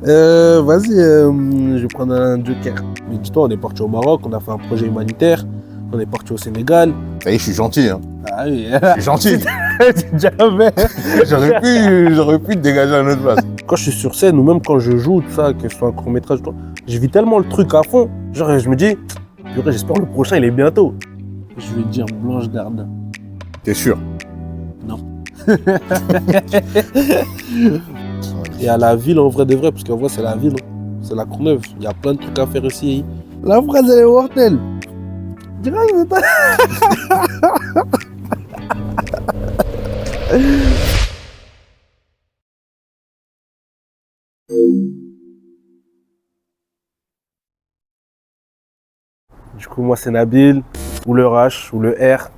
Vas-y, je vais prendre un joker. Mais dis-toi, on est parti au Maroc, on a fait un projet humanitaire, on est parti au Sénégal. Ça y est, je suis gentil, hein. Ah oui, Je suis gentil. jamais. J'aurais pu te dégager à notre place. Quand je suis sur scène ou même quand je joue, tout ça, que ce soit un court-métrage, je vis tellement le truc à fond. Genre, je me dis, purée, j'espère le prochain, il est bientôt. Je vais dire Blanche Gardin. T'es sûr? Non. Et à la ville, en vrai de vrai, parce qu'en vrai, c'est la ville, hein. C'est la Courneuve. Il y a plein de trucs à faire ici. La phrase, elle est mortelle. Direct, c'est pas... Du coup, moi, c'est Nabil, ou le H, ou le R.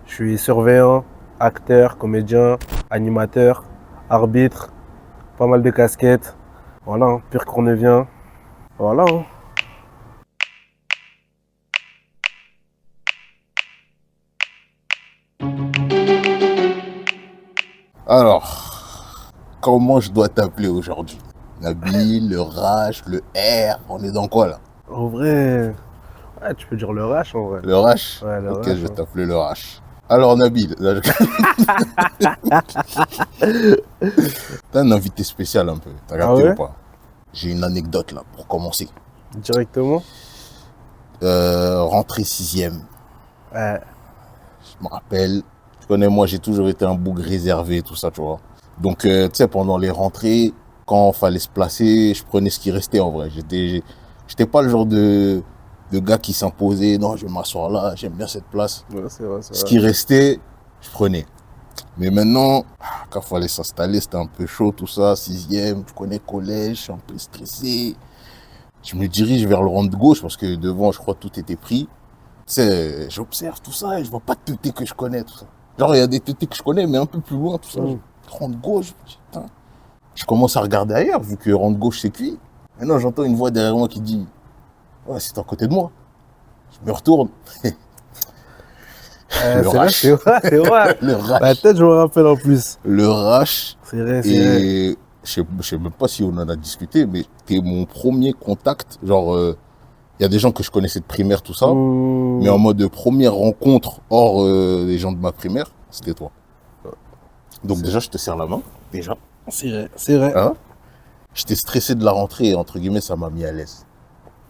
Je suis surveillant, acteur, comédien, animateur, arbitre, pas mal de casquettes. Voilà, hein, pire courneuvien. Voilà. Hein. Alors, comment je dois t'appeler aujourd'hui? Nabil, le Rach, le R, on est dans quoi là? En vrai, ouais, tu peux dire le H en vrai. Le Rach? Ouais, le Ok, Rach, je vais ouais. t'appeler le Rach. Alors Nabil, là, t'as un invité spécial un peu, t'as capté Ah ouais? ou pas? J'ai une anecdote là pour commencer. Directement? Rentrée 6e, Ouais. je me rappelle, tu connais moi, j'ai toujours été un bouc réservé, tout ça, tu vois. Donc, tu sais, pendant les rentrées, quand il fallait se placer, je prenais ce qui restait en vrai. J'étais pas le genre de gars qui s'imposait, non, je vais m'asseoir là, j'aime bien cette place. Ouais, c'est vrai, c'est Ce vrai. qui restait, je prenais. Mais maintenant, quand il fallait s'installer, c'était un peu chaud, tout ça, 6e, tu connais, collège, je suis un peu stressé. Je me dirige vers le rang de gauche parce que devant, je crois, tout était pris. Tu sais, j'observe tout ça et je vois pas de teutés que je connais, tout ça. Genre, il y a des teutés que je connais, mais un peu plus loin, tout ça. Rang de gauche, je me dis, putain. Je commence à regarder ailleurs, vu que rang de gauche, c'est cuit. Maintenant, j'entends une voix derrière moi qui dit, ouais, c'est à côté de moi. Je me retourne. Le C'est vrai, Rach. c'est vrai, c'est vrai. Le Rach. La tête, je me rappelle en plus. Le Rach. C'est vrai, c'est vrai. Et je sais même pas si on en a discuté, mais t'es mon premier contact. Genre, il y a des gens que je connaissais de primaire, tout ça. Mais en mode première rencontre hors les gens de ma primaire, c'était toi. Donc déjà, je te serre la main. Déjà. C'est vrai, c'est vrai. Hein? J'étais stressé de la rentrée et entre guillemets, ça m'a mis à l'aise.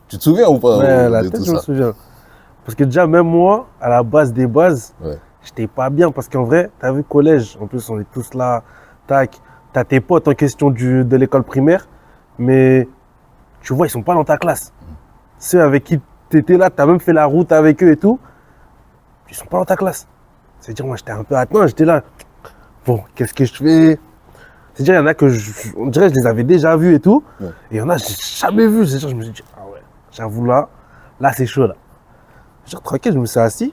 Tu te souviens ou pas Ouais, la de tête, tout je me ça? souviens. Parce que déjà, même moi, à la base des bases, Ouais. j'étais pas bien. Parce qu'en vrai, t'as vu, collège, en plus, on est tous là, tac. T'as tes potes en question de l'école primaire, mais tu vois, ils sont pas dans ta classe. Ceux avec qui t'étais là, t'as même fait la route avec eux et tout, ils sont pas dans ta classe. C'est-à-dire, moi, j'étais un peu atteint, j'étais là. Bon, qu'est-ce que je fais? C'est-à-dire, il y en a que, on dirait, je les avais déjà vus et tout, Ouais. et il y en a, j'ai jamais vu. C'est-à-dire, je me suis dit, ah ouais, j'avoue là c'est chaud là. Genre, tranquille, je me suis assis.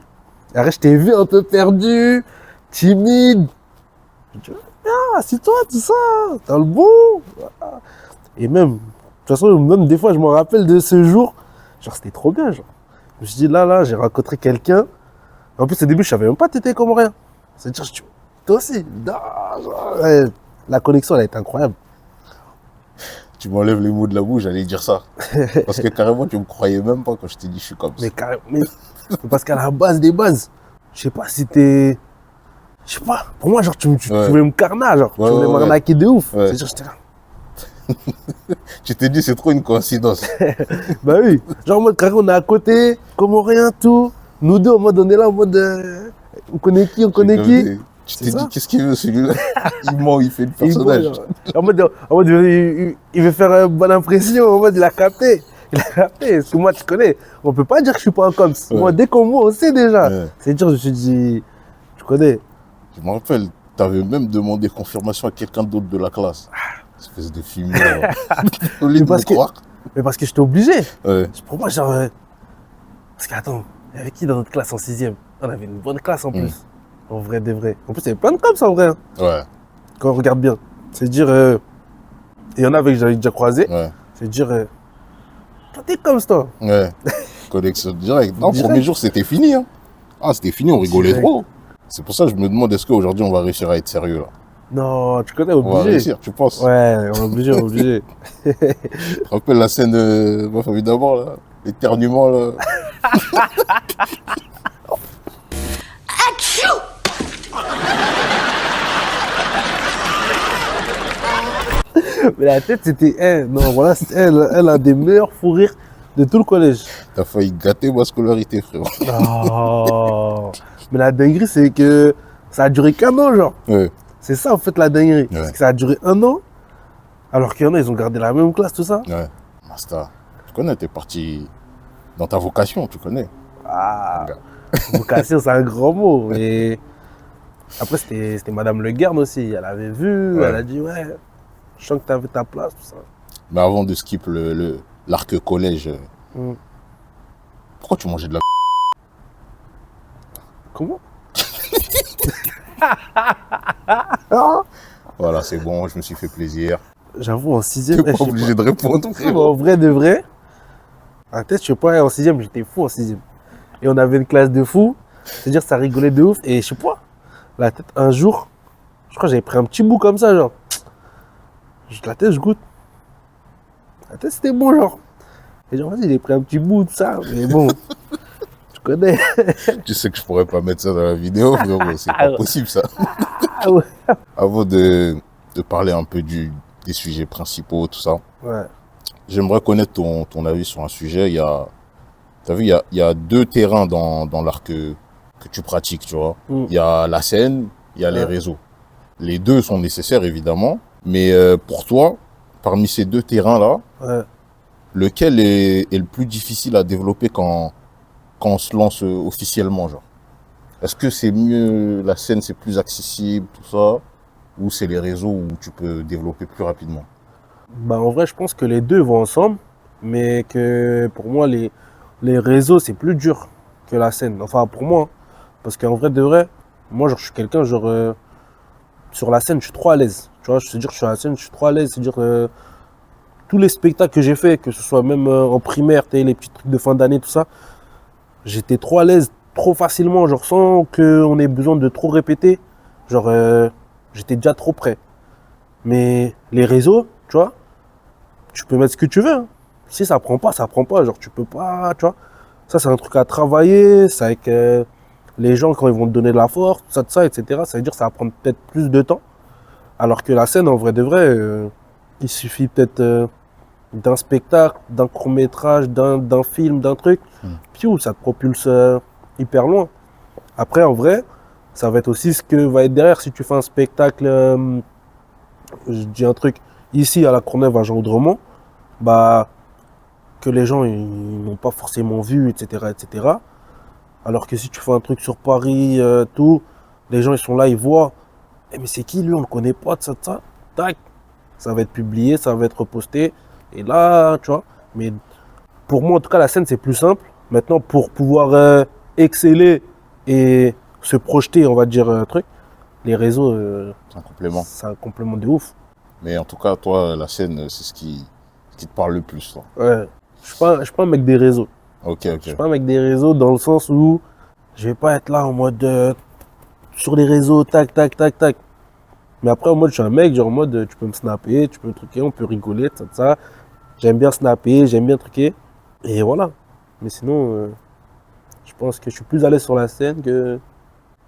Et après, je t'ai vu un peu perdu, timide. Je me dis, ah, assis-toi, tout ça, t'as le bon. Et même, de toute façon, même des fois, je me rappelle de ce jour. Genre, c'était trop bien, genre. Je me suis dit, là, j'ai rencontré quelqu'un. En plus, au début, je savais même pas que t'étais comme rien. C'est-à-dire, je dis, toi aussi. Ouais, la connexion, elle est incroyable. Tu m'enlèves les mots de la bouche, j'allais dire ça. Parce que carrément, tu me croyais même pas quand je t'ai dit je suis comme ça. Mais carrément, mais parce qu'à la base des bases, je sais pas si t'es. Je sais pas, pour moi, genre, tu voulais me carner, genre. Ouais, tu voulais ouais, m'arnaquer de ouf. Ouais. C'est-à-dire, j'étais là. Tu t'es dit, c'est trop une coïncidence. Bah oui, genre en mode carré, on est à côté, comme rien, tout. Nous deux, en mode, on est là, en mode. On connaît qui, on connaît qui. Tu C'est t'es ça. dit, qu'est-ce qu'il veut celui-là? Il ment, il fait le Et il personnage. boit, genre. En mode, il veut faire une bonne impression, en mode, il a capté. Il a capté, parce que moi, tu connais, on peut pas dire que je suis pas un coms. Ouais. Moi, dès qu'on voit, on sait déjà. Ouais. C'est dur, je me suis dit, tu connais. Je me rappelle, t'avais même demandé confirmation à quelqu'un d'autre de la classe. Espèce de fumeur. Au lieu de parce me que- croire. Mais parce que j'étais obligé. Ouais. Pour moi, genre. Parce qu'attends, il y avait qui dans notre classe en 6e? On avait une bonne classe en plus. En vrai, des vrais. En plus, il y avait plein de coms en vrai. Hein, Ouais. quand on regarde bien. C'est dire. Il y en a avec que j'avais déjà croisé. Ouais. C'est dire. Toi, t'es comme toi. Ouais. Connexion direct. Non, Direct. premier jour, c'était fini. Hein. Ah, c'était fini, on rigolait Direct. trop. C'est pour ça que je me demande, est-ce qu'aujourd'hui, on va réussir à être sérieux là? Non, tu connais, On va obligé. réussir, tu penses? Ouais, on est obligé, on est obligé. Tu te rappelles la scène de ma famille d'abord, là? L'éternuement, là. Mais la tête, c'était elle. Non, voilà, elle a des meilleurs fous rires de tout le collège. T'as failli gâter ma scolarité, frérot. Non. Mais la dinguerie, c'est que ça a duré qu'un an, genre. Ouais. C'est ça, en fait, la dinguerie. Ouais. C'est que ça a duré un an, alors qu'il y en a, ils ont gardé la même classe, tout ça. Ouais. Masta. Tu connais, t'es parti dans ta vocation, tu connais. Ah, Regarde. vocation, c'est un grand mot. Mais après, c'était Madame Le Guen aussi. Elle avait vu, Ouais. elle a dit, ouais, je sens que t'avais ta place, tout ça. Mais avant de skip l'arc collège, Hmm. pourquoi tu mangeais de la Comment? Voilà, c'est bon, je me suis fait plaisir. J'avoue, en sixième, T'es je pas sais obligé de répondre, pas. frérot. En vrai de vrai, en tête, je sais pas, en sixième, j'étais fou en sixième. Et on avait une classe de fous, c'est-à-dire ça rigolait de ouf. Et je sais pas, la tête, un jour, je crois que j'avais pris un petit bout comme ça, genre. La tête, je goûte. La tête, c'était bon, genre. Et genre, vas-y, j'ai pris un petit bout de ça, mais bon, tu connais. Tu sais que je pourrais pas mettre ça dans la vidéo, frérot, c'est pas possible, ça. Ah ouais. Avant de parler un peu des sujets principaux, tout ça, Ouais, j'aimerais connaître ton avis sur un sujet. T'as vu, il y a deux terrains dans l'art que tu pratiques, tu vois. Mm. Il y a la scène, il y a les Ouais. réseaux. Les deux sont nécessaires, évidemment. Mais pour toi, parmi ces deux terrains-là, ouais. lequel est le plus difficile à développer quand on se lance officiellement, genre? Est-ce que c'est mieux, la scène, c'est plus accessible, tout ça, ou c'est les réseaux où tu peux développer plus rapidement? Bah, en vrai, je pense que les deux vont ensemble, mais que pour moi, les réseaux, c'est plus dur que la scène. Enfin, pour moi, hein. Parce qu'en vrai de vrai, moi, genre, je suis quelqu'un, genre, sur la scène, je suis trop à l'aise. Tu vois, je te dire, je suis à la scène, je suis trop à l'aise. C'est-à-dire, tous les spectacles que j'ai fait, que ce soit même en primaire, t'as les petits trucs de fin d'année, tout ça, j'étais trop à l'aise, trop facilement, genre, sans qu'on ait besoin de trop répéter. Genre, j'étais déjà trop prêt. Mais les réseaux, tu vois, tu peux mettre ce que tu veux, hein. Si ça prend pas, ça prend pas. Genre, tu peux pas, tu vois. Ça, c'est un truc à travailler. C'est avec les gens quand ils vont te donner de la force, tout ça, etc. Ça veut dire que ça va prendre peut-être plus de temps. Alors que la scène, en vrai de vrai, il suffit peut-être d'un spectacle, d'un court-métrage, d'un film, d'un truc. Piou, ça te propulse hyper loin. Après, en vrai, ça va être aussi ce que va être derrière. Si tu fais un spectacle, je dis un truc, ici à la Courneuve, à Jean Audremont, bah, que les gens ils n'ont pas forcément vu, etc., etc. Alors que si tu fais un truc sur Paris, tout, les gens ils sont là, ils voient, eh, mais c'est qui lui, on le connaît pas, de ça, tac, ça va être publié, ça va être reposté, et là, tu vois. Mais pour moi, en tout cas, la scène c'est plus simple. Maintenant, pour pouvoir exceller et se projeter, on va dire, truc, les réseaux, C'est un complément. c'est un complément de ouf. Mais en tout cas, toi, la scène, c'est ce qui te parle le plus, toi. Ouais. Je suis pas un mec des réseaux. Ok, Je ok. suis pas un mec des réseaux dans le sens où je vais pas être là en mode sur les réseaux, tac, tac, tac, tac. Mais après, en mode, je suis un mec, genre en mode, tu peux me snapper, tu peux me truquer, on peut rigoler, ça. J'aime bien snapper, j'aime bien truquer. Et voilà. Mais sinon, je pense que je suis plus à l'aise sur la scène que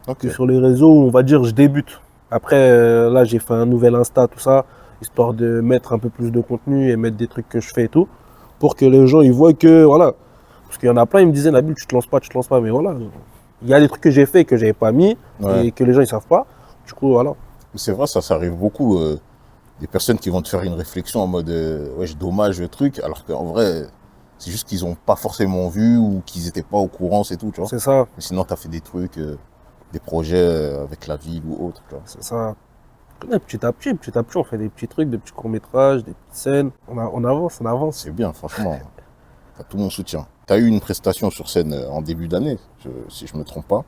Ok. sur les réseaux où on va dire je débute. Après, là, j'ai fait un nouvel Insta, tout ça, histoire de mettre un peu plus de contenu et mettre des trucs que je fais et tout, pour que les gens ils voient que, voilà. Parce qu'il y en a plein, ils me disaient, Nabil, tu te lances pas, mais voilà. Il y a des trucs que j'ai fait que j'avais pas mis Ouais. et que les gens ils savent pas. Du coup, voilà. C'est vrai, ça arrive beaucoup. Des personnes qui vont te faire une réflexion en mode wesh, dommage le truc, alors qu'en vrai, c'est juste qu'ils ont pas forcément vu ou qu'ils étaient pas au courant, c'est tout, tu vois. C'est ça, Mais sinon, tu as fait des trucs, des projets avec la ville ou autre, tu vois. c'est ça. Ouais, petit à petit, on fait des petits trucs, des petits courts-métrages, des petites scènes. On avance, on avance. C'est bien, franchement. T'as tout mon soutien. T'as eu une prestation sur scène en début d'année, si je me trompe pas.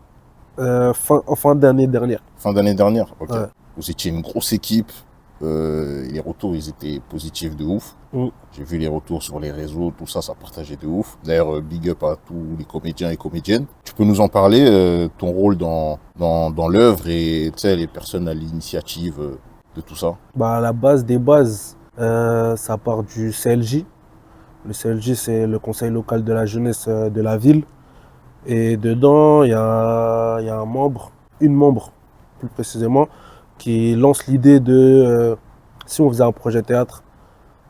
En fin d'année dernière. Fin d'année dernière, ok. Ouais. Vous étiez une grosse équipe. Les retours, ils étaient positifs de ouf. Mm. J'ai vu les retours sur les réseaux, tout ça, ça partageait de ouf. D'ailleurs, big up à tous les comédiens et comédiennes. Tu peux nous en parler, ton rôle dans l'œuvre et les personnes à l'initiative de tout ça? Bah, à la base des bases, ça part du CLJ. Le CLJ, c'est le Conseil local de la jeunesse de la ville. Et dedans, il y a un membre, une membre plus précisément, qui lance l'idée de si on faisait un projet théâtre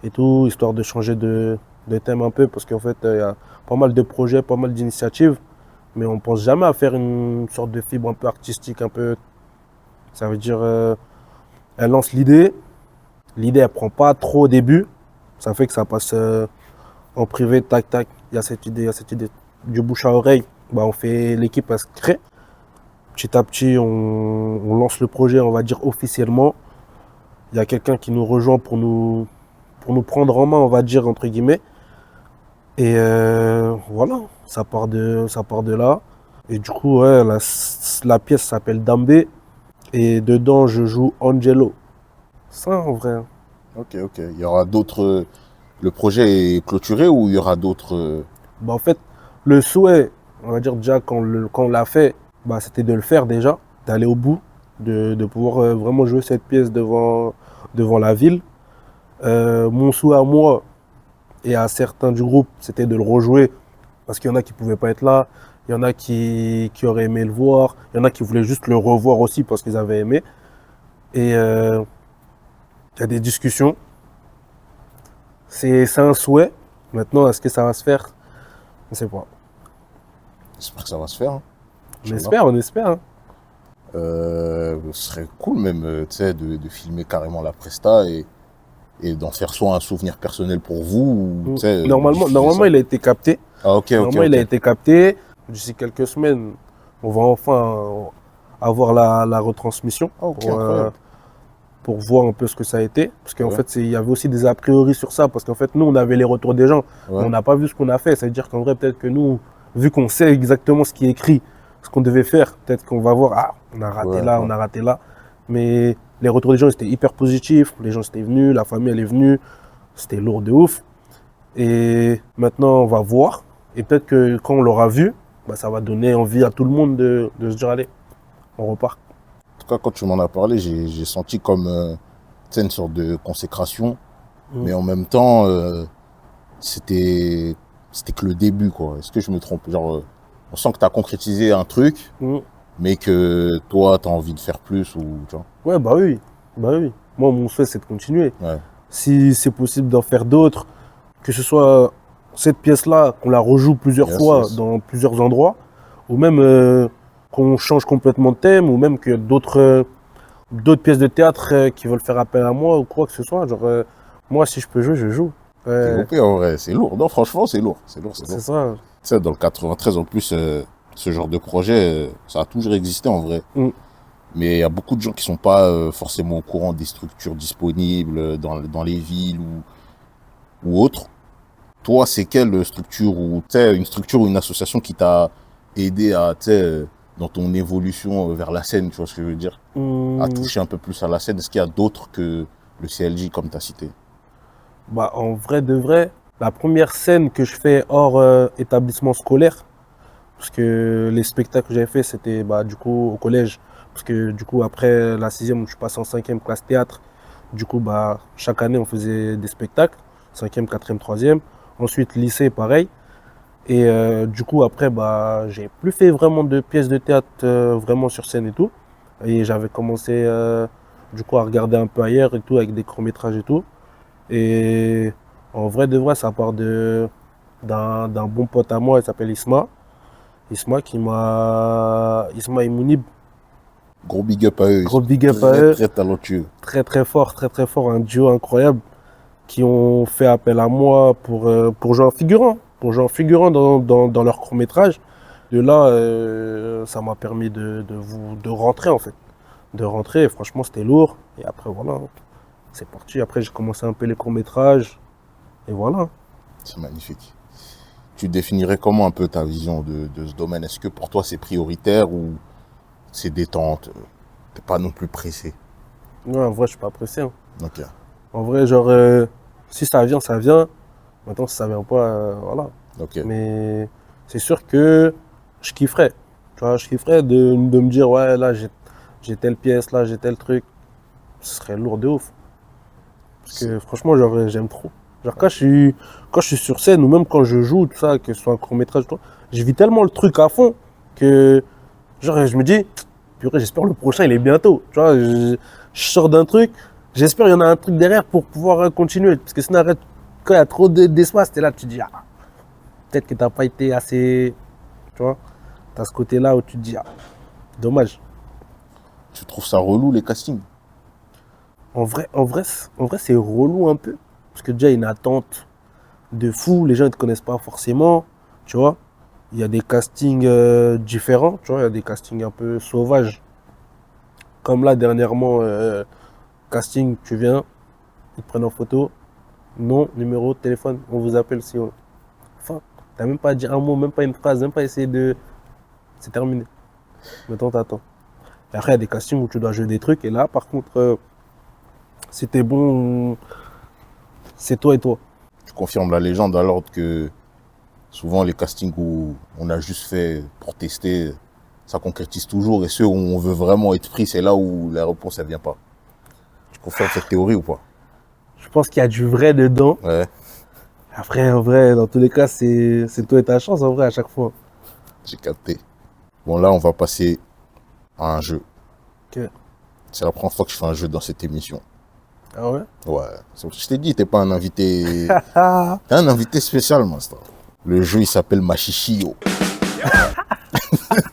et tout, histoire de changer de thème un peu, parce qu'en fait, il y a pas mal de projets, pas mal d'initiatives, mais on pense jamais à faire une sorte de fibre un peu artistique, un peu. Ça veut dire, elle lance l'idée, elle prend pas trop au début, ça fait que ça passe en privé, tac, tac, il y a cette idée, il y a cette idée. Du bouche à oreille, bah, on fait l'équipe, elle se crée. Petit à petit, on lance le projet, on va dire officiellement. Il y a quelqu'un qui nous rejoint pour nous prendre en main, on va dire, entre guillemets. Et voilà, ça part de là. Et du coup, ouais, la pièce s'appelle Dambé. Et dedans, je joue Angelo. Ça, en vrai. Ok, ok. Il y aura d'autres. Le projet est clôturé ou il y aura d'autres. Bah, en fait, le souhait, on va dire déjà, quand on l'a fait, bah, c'était de le faire déjà, d'aller au bout, de pouvoir vraiment jouer cette pièce devant la ville. Mon souhait à moi et à certains du groupe, c'était de le rejouer parce qu'il y en a qui ne pouvaient pas être là, il y en a qui auraient aimé le voir, il y en a qui voulaient juste le revoir aussi parce qu'ils avaient aimé. Et il y a des discussions. C'est un souhait. Maintenant, est-ce que ça va se faire? On ne sait pas. J'espère que ça va se faire, hein. On espère. Hein. Ce serait cool même, de filmer carrément la presta et d'en faire soit un souvenir personnel pour vous, ou, Normalement, il a été capté. Ah, ok, Normalement, ok. il a été capté. D'ici quelques semaines, on va enfin avoir la retransmission Ah, ok, incroyable. pour voir un peu ce que ça a été. Parce qu'en Ouais. fait, il y avait aussi des a priori sur ça. Parce qu'en fait, nous, on avait les retours des gens. Ouais. Mais on n'a pas vu ce qu'on a fait. Ça veut dire qu'en vrai, peut-être que nous, vu qu'on sait exactement ce qui est écrit, ce qu'on devait faire, peut-être qu'on va voir, ah, on a raté là, on a raté là. Mais les retours des gens étaient hyper positifs. Les gens étaient venus, la famille, elle est venue. C'était lourd de ouf. Et maintenant, on va voir. Et peut-être que quand on l'aura vu, bah, ça va donner envie à tout le monde de se dire, allez, on repart. En tout cas, quand tu m'en as parlé, j'ai senti comme une sorte de consécration. Mais en même temps, c'était que le début, quoi. Est-ce que je me trompe? Genre, on sent que tu as concrétisé un truc, mais que toi, tu as envie de faire plus, ou tu vois. Ouais, bah oui. Bah oui. Moi, mon souhait, c'est de continuer. Ouais. Si c'est possible d'en faire d'autres, que ce soit cette pièce-là, qu'on la rejoue plusieurs fois dans plusieurs endroits, ou même qu'on change complètement de thème, ou même que d'autres pièces de théâtre qui veulent faire appel à moi, ou quoi que ce soit. Genre, moi, si je peux jouer, je joue. C'est OP en vrai, c'est lourd. Non, franchement, c'est lourd. C'est lourd, c'est lourd. C'est ça. Tu sais, dans le 93, en plus, ce genre de projet, ça a toujours existé en vrai. Mais il y a beaucoup de gens qui sont pas forcément au courant des structures disponibles dans les villes ou autres. Toi, c'est quelle structure ou une structure ou une association qui t'a aidé à dans ton évolution vers la scène, tu vois ce que je veux dire, à toucher un peu plus à la scène? Est-ce qu'il y a d'autres que le CLJ comme tu as cité? Bah, en vrai de vrai, la première scène que je fais hors établissement scolaire, parce que les spectacles que j'avais fait, c'était bah, du coup au collège. Parce que du coup, après la 6e, je passe en 5e classe théâtre. Du coup, bah, chaque année, on faisait des spectacles. 5e, 4e, 3e. Ensuite, lycée, pareil. Et du coup, après, bah, j'ai plus fait vraiment de pièces de théâtre vraiment sur scène et tout. Et j'avais commencé du coup à regarder un peu ailleurs et tout, avec des courts-métrages et tout. Et en vrai de vrai, ça part d'un bon pote à moi, il s'appelle Isma. Isma et Mounib. Gros big up à eux. Gros big up à eux. Très talentueux. Très fort, un duo incroyable qui ont fait appel à moi pour jouer en figurant dans leur court-métrage. De là, ça m'a permis de rentrer en fait. De rentrer, et franchement c'était lourd. Et après voilà, c'est parti. Après j'ai commencé un peu les courts-métrages. Et voilà. C'est magnifique. Tu définirais comment un peu ta vision de ce domaine? Est-ce que pour toi c'est prioritaire ou c'est détente? T'es pas non plus pressé? Ouais, en vrai je suis pas pressé. Hein. Ok. En vrai, genre, si ça vient, ça vient. Maintenant, si ça vient pas, voilà. Ok. Mais c'est sûr que je kifferais. Tu vois, je kifferais de me dire, ouais, là, j'ai telle pièce, là, j'ai tel truc. Ce serait lourd de ouf. Parce que franchement, genre, j'aime trop. Genre, quand je suis sur scène ou même quand je joue, tout ça, que ce soit un court-métrage, tout ça, je vis tellement le truc à fond que, genre, je me dis, purée, j'espère le prochain, il est bientôt. Tu vois, je sors d'un truc, j'espère qu'il y en a un truc derrière pour pouvoir continuer. Parce que sinon, arrête, quand il y a trop d'espace, t'es là, tu te dis, ah, peut-être que t'as pas été assez. Tu vois, t'as ce côté-là où tu te dis, ah, dommage. Tu trouves ça relou les castings? En vrai, c'est relou un peu. Parce que déjà, il y a une attente de fou. Les gens ne te connaissent pas forcément. Tu vois, il y a des castings différents. Tu vois, il y a des castings un peu sauvages. Comme là, dernièrement, casting, tu viens, ils te prennent en photo. Nom, numéro, téléphone, on vous appelle si on. Enfin, t'as même pas dit un mot, même pas une phrase, même pas essayé de. C'est terminé. Maintenant, t'attends. Et après, il y a des castings où tu dois jouer des trucs. Et là, par contre, si t'es bon, c'est toi et toi. Tu confirmes la légende alors que souvent les castings où on a juste fait pour tester, ça concrétise toujours. Et ceux où on veut vraiment être pris, c'est là où la réponse ne vient pas. Tu confirmes cette théorie ou pas? Je pense qu'il y a du vrai dedans. Ouais, Après, en vrai, dans tous les cas, c'est toi et ta chance, en vrai, à chaque fois. j'ai capté. Bon, là, on va passer à un jeu. Ok. C'est la première fois que je fais un jeu dans cette émission. Ah ouais? Ouais, je t'ai dit, t'es pas un invité. Ah, T'es un invité spécial, Master. Le jeu, il s'appelle Machichio.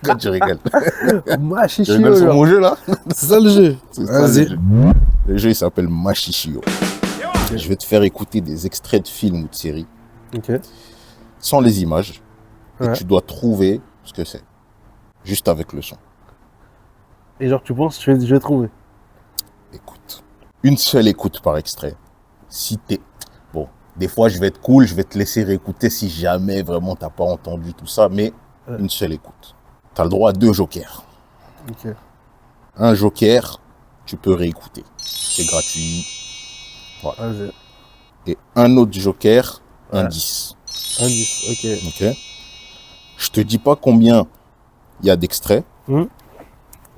Quand tu rigoles. ma Tu chichi, rigoles sur mon jeu, là? c'est ça le jeu. C'est ça, Vas-y. le jeu, il s'appelle Machichio. Je vais te faire écouter des extraits de films ou de séries, Ok. sans les images. Et Ouais. tu dois trouver ce que c'est. Juste avec le son. Et genre, tu penses, je vais trouver. Écoute. Une seule écoute par extrait. Si t'es... Bon, des fois, je vais être cool, je vais te laisser réécouter si jamais vraiment t'as pas entendu tout ça, mais Ouais. une seule écoute. T'as le droit à 2 jokers. Ok. Un joker, tu peux réécouter. C'est gratuit. Vas-y. Et un autre joker, un Ouais. 10. Indice. Ok. Ok? Je te dis pas combien il y a d'extraits. Hmm.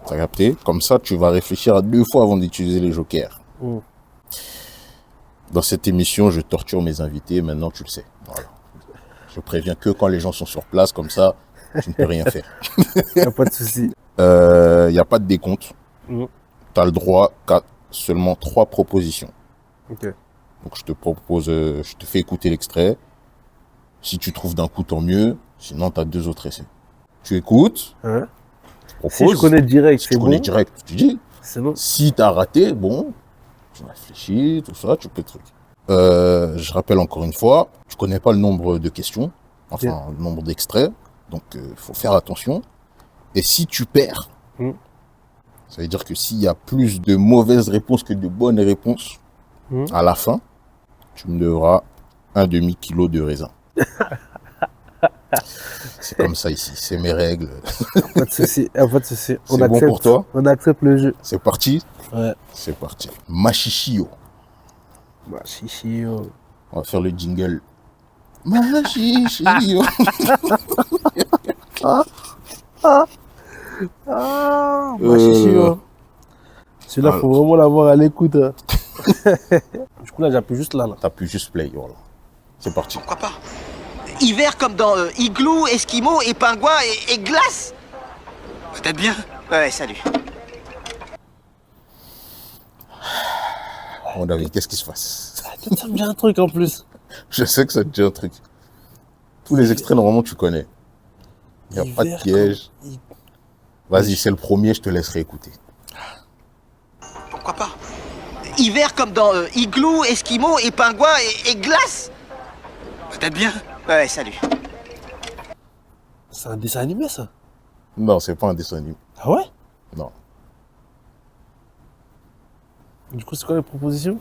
T'as capté? Comme ça, tu vas réfléchir à 2 fois avant d'utiliser les jokers. Hmm. Dans cette émission, je torture mes invités. Maintenant, tu le sais. Voilà. Je préviens que quand les gens sont sur place, comme ça, tu ne peux rien faire. Y'a pas de souci. Il n'y a pas de décompte. Hmm. Tu as le droit qu'à seulement 3 propositions. Ok. Donc, je te propose, je te fais écouter l'extrait. Si tu trouves d'un coup, tant mieux. Sinon, tu as 2 autres essais. Tu écoutes, Hein? tu proposes. Si je connais direct, Si c'est tu connais bon. direct, tu dis. C'est bon. Si tu as raté, bon, tu réfléchis, tout ça, tu peux truc. Je rappelle encore une fois, tu connais pas le nombre de questions, enfin le nombre d'extraits, donc il faut faire attention. Et si tu perds, Mm. ça veut dire que s'il y a plus de mauvaises réponses que de bonnes réponses, Mm. à la fin, tu me devras un demi-kilo de raisin. C'est comme ça ici, c'est mes règles. Pas de souci. Pas de souci. On C'est bon accepte. pour toi? On accepte le jeu. C'est parti? Ouais. C'est parti. Machichio. Bah, chichi. Oh. On va faire le jingle. Machichio. Ah, bah, chichi. Oh. Celui-là, alors. faut vraiment l'avoir à l'écoute. Hein. Du coup, là, j'appuie juste là. T'appuies juste play, voilà. C'est parti. Pourquoi pas? Hiver comme dans Igloo, Esquimau et Pingouin et Glace. Peut-être bien. Ouais, salut. Mon David, qu'est-ce qui se passe? Ça me dit un truc en plus. Je sais que ça te dit un truc. Tous les extraits, normalement, tu connais. Il n'y a pas de Hiver piège. comme- Vas-y, c'est le premier, je te laisserai écouter. Pourquoi pas? Hiver comme dans Igloo, Esquimau et Pingouin et Glace. Peut-être bien. Ouais, salut. C'est un dessin animé, ça? Non, c'est pas un dessin animé. Ah ouais? Non. Du coup, c'est quoi les propositions?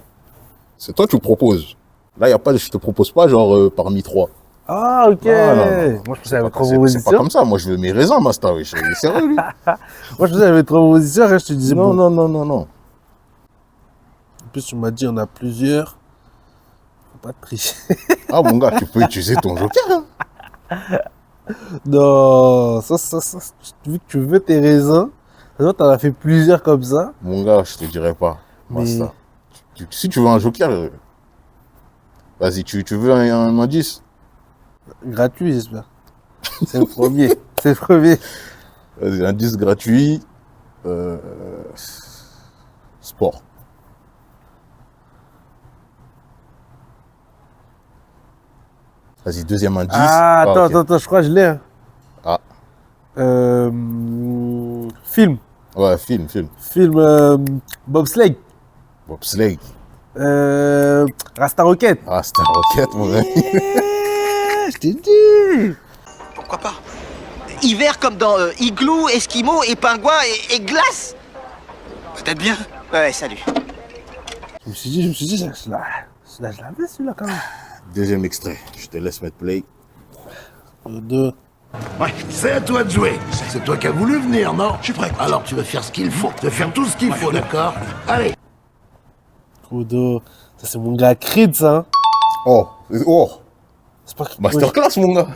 C'est toi qui proposes. Là, y a pas, je te propose pas genre parmi 3. Ah, ok. Non, non, non. Moi, je pensais avec trois C'est pas propositions. comme ça. Moi, je veux mes raisins, Masta. Oui. C'est sérieux, lui. Moi, je pensais avec trois propositions. Après, je te disais, Non, bon. non, non, non, non. plus, tu m'as dit, il y en a plusieurs. Faut pas tricher. Ah, mon gars, tu peux utiliser ton joker. Hein. Non, vu que tu veux tes raisins, t'en as fait plusieurs comme ça. Mon gars, je te dirais pas. Mais- Basta. Si tu veux un joker, vas-y, tu veux un indice? Gratuit, j'espère. C'est le premier. C'est le premier. Vas-y, indice gratuit. Sport. Vas-y, deuxième indice. Ah, attends, ok. attends, je crois que je l'ai. Hein. Ah. Film. Ouais, film. Film Bobsleigh. Bobsleigh. Rasta Rocket. Ah, c'était un roquette, mon gars. Je t'ai dit. Pourquoi pas? Hiver comme dans Igloo, Esquimau et Pingouin et Glace. Peut-être bien. Ouais, salut. Je me suis dit, je l'avais celui-là quand même. Deuxième extrait. Je te laisse mettre play. Deux. Ouais, c'est à toi de jouer. C'est toi qui as voulu venir, non? Je suis prêt. Alors tu vas faire ce qu'il faut. Tu vas faire tout ce qu'il faut, d'accord? Allez. Kudo. Ça, c'est mon gars Creed, ça. Hein. Oh. C'est pas Masterclass, mon gars.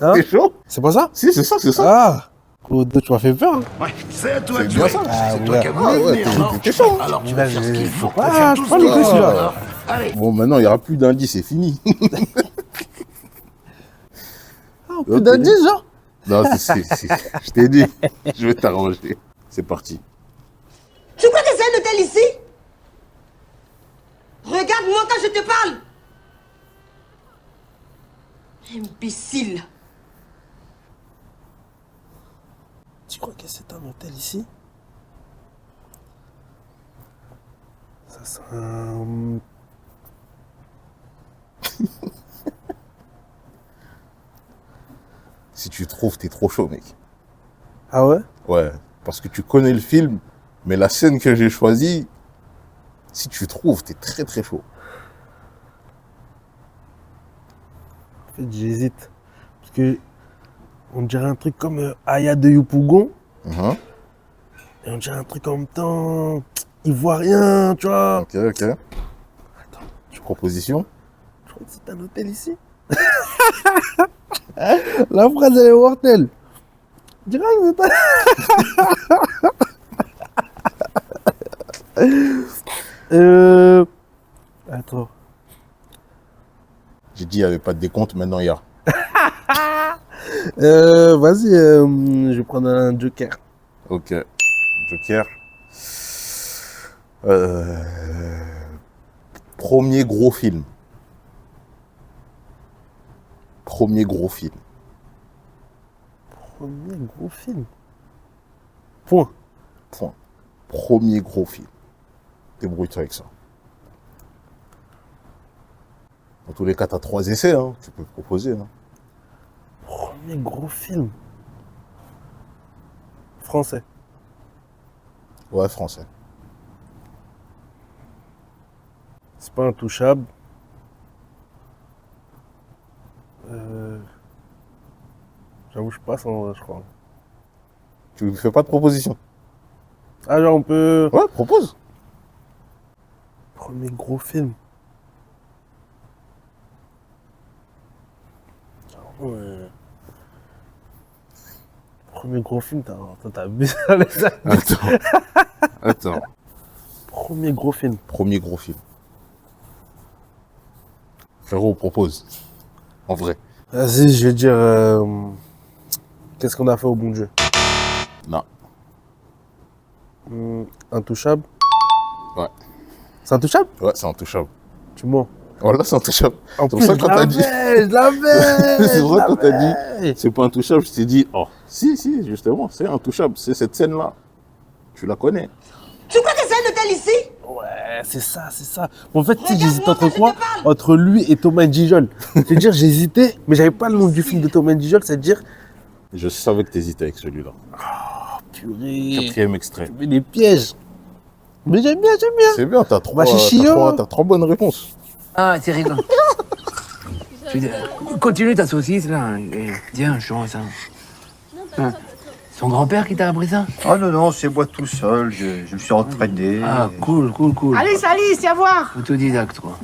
Hein? T'es chaud? C'est pas ça? Si, c'est ça. Ah. Kudo, tu m'as fait peur. Hein. Ouais, c'est à toi C'est de bien jouer. ça. Ah, C'est toi qui as ouais. voulu Ah, ouais, venir, non? t'es chaud. Alors tu Là, vas faire ce qu'il faut. faut pas- Tu vas faire tout je ce peux qu'il pas faut, l'écouter, celui-là. d'accord? Allez. Bon, maintenant, il n'y aura plus d'indices, c'est fini. Ah, plus d'indices, genre. Non, je t'ai dit. Je vais t'arranger. C'est parti. Tu crois que c'est un hôtel ici? Regarde-moi quand je te parle. Imbécile. Tu crois que c'est un hôtel ici? Ça, c'est un... Si tu trouves, t'es trop chaud, mec. Ah ouais? Ouais, parce que tu connais le film, mais la scène que j'ai choisie, si tu trouves, t'es très très chaud. En fait, j'hésite. Parce que on dirait un truc comme Aya de Yopougon. Mhm. Et on dirait un truc en même temps ivoirien, tu vois. Ok. Proposition. Je crois que c'est un hôtel ici. La phrase, elle est mortelle. Je dirais que c'est un... Attends. J'ai dit il n'y avait pas de décompte, maintenant il y a. Vas-y, je vais prendre un joker. Ok. Joker. Premier gros film. Premier gros film. Premier gros film. Point. Point. Premier gros film. Débrouille-toi avec ça. Dans tous les cas, tu as 3 essais, hein. Tu peux proposer. Hein. Premier gros film. Français. Ouais, français. C'est pas intouchable. J'avoue, je passe en vrai, je crois. Tu ne fais pas de proposition. Ah, genre, on peut. Ouais, propose. Premier gros film. Ouais. Premier gros film, t'as bien les amis. Attends. Premier gros film. Premier gros film. Frérot, propose. En vrai. Vas-y, je vais dire. Qu'est-ce qu'on a fait au bon Dieu? Non. Intouchable? Ouais. C'est intouchable? Ouais, c'est intouchable. Tu mens. Voilà, c'est intouchable. En C'est pour plus, ça que quand t'as dit. je l'avais. C'est vrai quand t'as dit. dit. C'est pas intouchable, je t'ai dit. Oh, si, justement, c'est intouchable. C'est cette scène-là. Tu la connais. Tu crois que c'est un hôtel ici? Ouais, c'est ça. En fait, tu sais, Regarde-moi j'hésite quand entre je quoi? te parle. Entre lui et Thomas Gijol. C'est-à-dire, j'hésitais, mais j'avais pas le nom du film de Thomas Gijol, c'est-à-dire. Je savais que t'hésitais avec celui-là. Purée. 4e extrait. Tu mets des pièges. Mais j'aime bien. C'est bien, t'as Bah, chichillon. t'as 3 bonnes réponses. Ah, c'est rigolo. Continue ta saucisse là. Et viens, je ressens. Ton grand-père qui t'a appris ça? Oh non, non, c'est moi tout seul, je me suis entraîné. Ah, cool. Allez, Salis, viens voir. Autodidacte, quoi.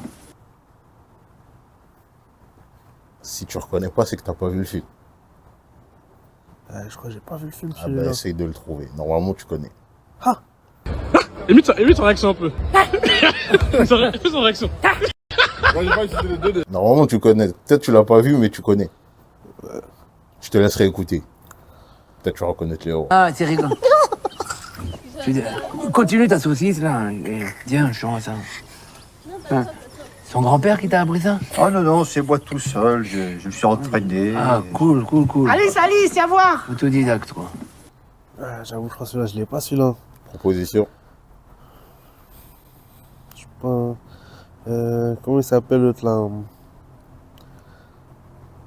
Si tu reconnais pas, c'est que t'as pas vu le film. Je crois que j'ai pas vu le film Ah celui-là. bah essaye de le trouver. Normalement, tu connais. Imite son réaction un peu. Fais son réaction. Normalement, tu connais. Peut-être tu l'as pas vu, mais tu connais. Je te laisserai écouter. Peut-être tu vas reconnaître les héros. Ah, c'est rigolo. Continue ta saucisse, là. Et tiens, je rends ça. Hein. Ton grand-père qui t'a appris ça? Oh non, non, c'est moi tout seul, je me suis entraîné. Ah, cool. Allez, Salis, viens voir. Autodidacte, quoi. J'avoue, je crois que celui-là, je l'ai pas celui-là. Proposition. Je sais pas. Comment il s'appelle l'autre là?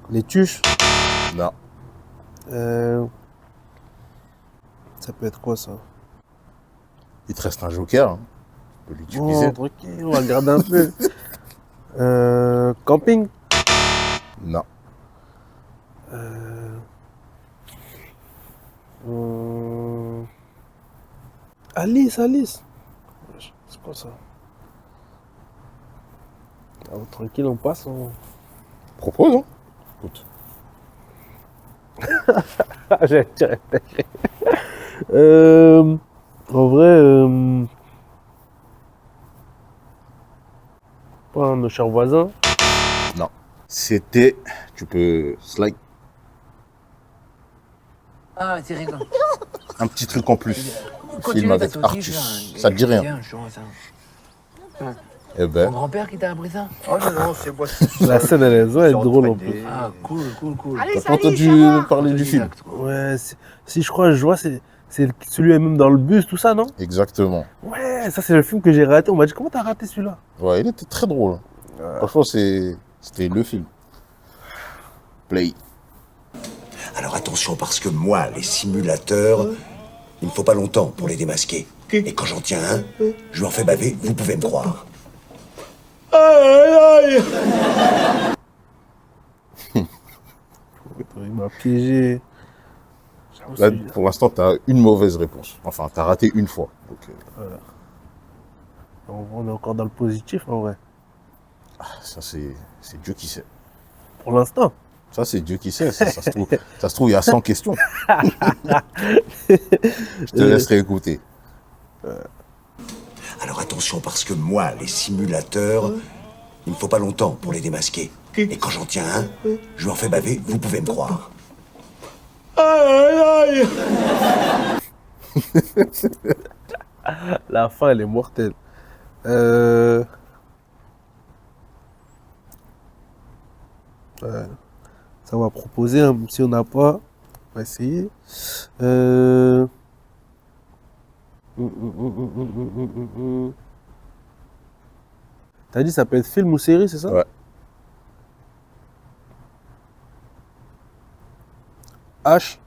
Les tuches. Non. Ça peut être quoi ça? Il te reste un joker. Hein. Tu peux l'utiliser. Oh, tranquille, on va regarder un peu. Camping. Non. Alice. C'est quoi ça? Ah, tranquille, on passe. Propose, hein. Écoute. J'ai repéré. En vrai, pas nos chers voisins. Non. C'était. Tu peux slide. Ah, c'est rigolo. Un petit truc en plus. Film Continue ta avec saucisse, Artus. là. Ça te dit rien. Tiens, je rends ça. Eh Ton ben. grand-père qui t'a appris ça? Oh non, non, c'est moi tout seul. La scène, elle je me est suis drôle en entraîné. plus. Ah, cool. Allez, T'as pas Salis, entendu viens voir. parler du film? Autodidacte, quoi. Ouais, si je crois, je vois, c'est celui même dans le bus, tout ça, non? Exactement. Ouais, ça c'est le film que j'ai raté. On m'a dit, comment t'as raté celui-là? Ouais, il était très drôle. Franchement, c'était le film. Play. Alors attention, parce que moi, les simulateurs, il ne faut pas longtemps pour les démasquer. Et quand j'en tiens un, je lui en fais baver, vous pouvez me croire. Il m'a piégé. J'avoue, Là, celui-là. pour l'instant, t'as une mauvaise réponse. Enfin, t'as raté une fois. Donc, On est encore dans le positif en vrai. ça, c'est Dieu qui sait. Pour l'instant. Ça, c'est Dieu qui sait. Ça se trouve, il y a 100 questions. Je te laisserai écouter. Alors attention, parce que moi, les simulateurs, il ne faut pas longtemps pour les démasquer. Et quand j'en tiens un, je lui en fais baver, vous pouvez me croire. La fin, elle est mortelle. Ouais. Ça va proposer, hein, si on n'a pas, on va essayer. T'as dit ça peut être film ou série, c'est ça? Ouais. H.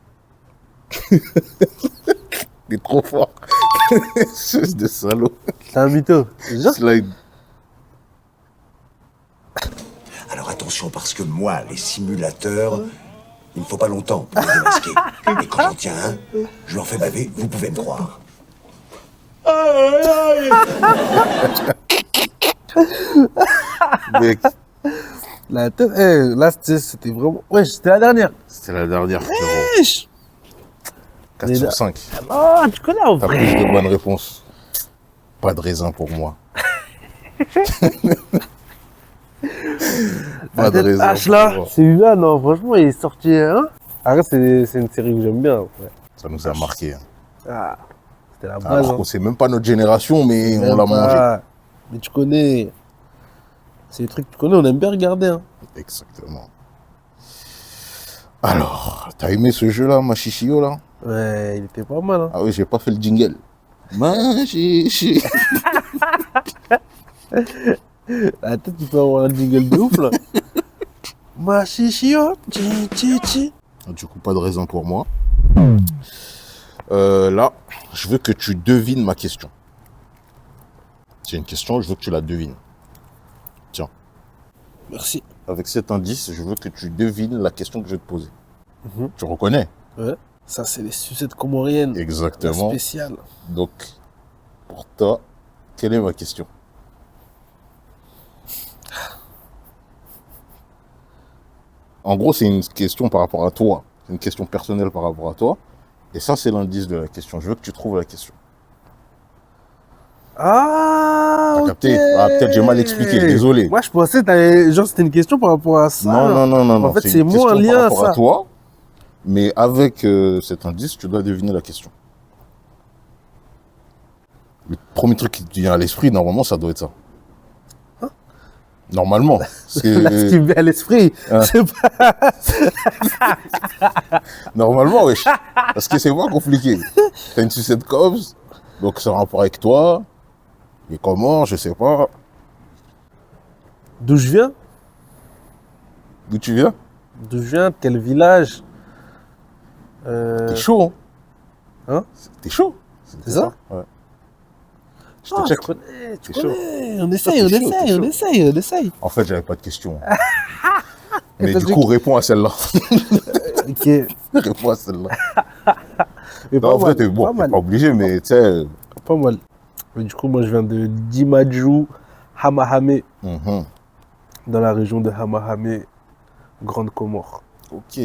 T'es trop fort. Chose de salaud. C'est un mytho. Déjà? Slide. Alors attention, parce que moi, les simulateurs, il ne faut pas longtemps pour les démasquer. Et quand j'en tiens un, je lui en fais baver, vous pouvez me croire. Mec, La tête, là, c'était vraiment. Ouais, c'était la dernière. c'était la dernière, frérot. Wesh. 4 Mais sur là- 5. Oh, tu connais en T'as vrai. plus de bonnes réponses. Pas de raisin pour moi. La tête H là, celui-là, non, franchement, il est sorti. Hein. Arrête, c'est une série que j'aime bien. Ouais. Ça nous a marqué. Hein. Ah, c'était la base. Alors hein. qu'on sait même pas notre génération, mais Même on l'a mangé. pas. Mais tu connais. C'est des trucs que tu connais, on aime bien regarder. Hein. Exactement. Alors, t'as aimé ce jeu-là, ma chichio, là? Ouais, il était pas mal. Hein. Ah oui, j'ai pas fait le jingle. Ma chichi. La tête, tu peux avoir un jingle de ouf là. Ma chichio, chi. Du coup, pas de raison pour moi. Là, je veux que tu devines ma question. C'est une question, je veux que tu la devines. Tiens, Merci. avec cet indice, je veux que tu devines la question que je vais te poser. Mhm. Tu reconnais? Ouais. Ça, c'est les sucettes comoriennes. Exactement. Spéciales. Donc, pour toi, quelle est ma question? En gros, c'est une question par rapport à toi. C'est une question personnelle par rapport à toi. Et ça, c'est l'indice de la question. Je veux que tu trouves la question. Ah, T'as ok. capté? Ah, peut-être j'ai mal expliqué, désolé. Moi, je pensais que genre, c'était une question par rapport à ça. Non. En fait, c'est une moins un question lien par à rapport ça. à toi. Mais avec cet indice, tu dois deviner la question. Le premier truc qui te vient à l'esprit, normalement, ça doit être ça. Normalement. Là, ce qui me vient à l'esprit, Hein. c'est pas... Normalement, wesh. Parce que c'est pas compliqué. T'as une sucette Cobbs, donc ça a un rapport avec toi. Et comment, je sais pas. D'où je viens? D'où tu viens? D'où je viens? De quel village? T'es chaud, hein? Hein? T'es chaud. C'est ça? Ouais. Je Ah, te check. tu connais, tu T'es chaud. connais. On essaye, Ah, on t'es chaud, essaye, t'es on chaud. essaye, on essaye. En fait, j'avais pas de question. Mais t'as du dit coup, réponds à celle-là. Ok. Réponds à celle-là. Mais Non, en vrai, t'es pas bon, t'es mal. pas obligé, mais tu sais. Pas mal. Mais du coup, moi, je viens de Dimaju, Hamahame, dans la région de Hamahame, Grande Comore. Ok.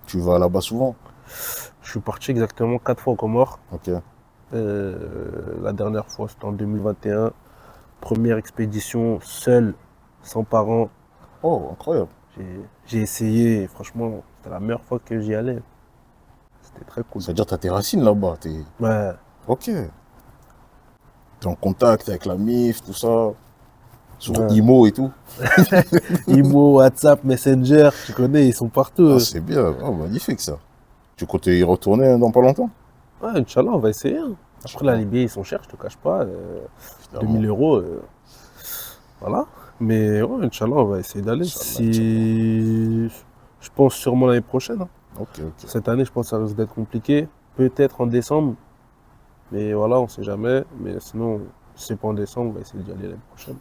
Tu vas là-bas souvent? Je suis parti exactement 4 fois aux Comores. Ok. La dernière fois, c'était en 2021. Première expédition, seul, sans parents. Oh, incroyable. J'ai essayé, et franchement, c'était la meilleure fois que j'y allais. C'était très cool. C'est-à-dire que t'as tes racines là-bas. Ouais. Ok. T'es en contact avec la MIF, tout ça. Sur Ouais. IMO et tout. Imo, WhatsApp, Messenger, tu connais, ils sont partout. Ah, c'est bien. Oh, magnifique ça. Tu comptes y retourner dans pas longtemps? Ouais, Inch'Allah, on va essayer. Hein. Après, la Libye, ils sont chers, je te cache pas. 2000 euros, voilà. Mais ouais, Inch'Allah, on va essayer d'aller. Si... Je pense sûrement l'année prochaine. Hein. Ok. Cette année, je pense que ça risque d'être compliqué. Peut-être en décembre. Mais voilà, on sait jamais. Mais sinon, si c'est pas en décembre, on va essayer d'y aller l'année prochaine.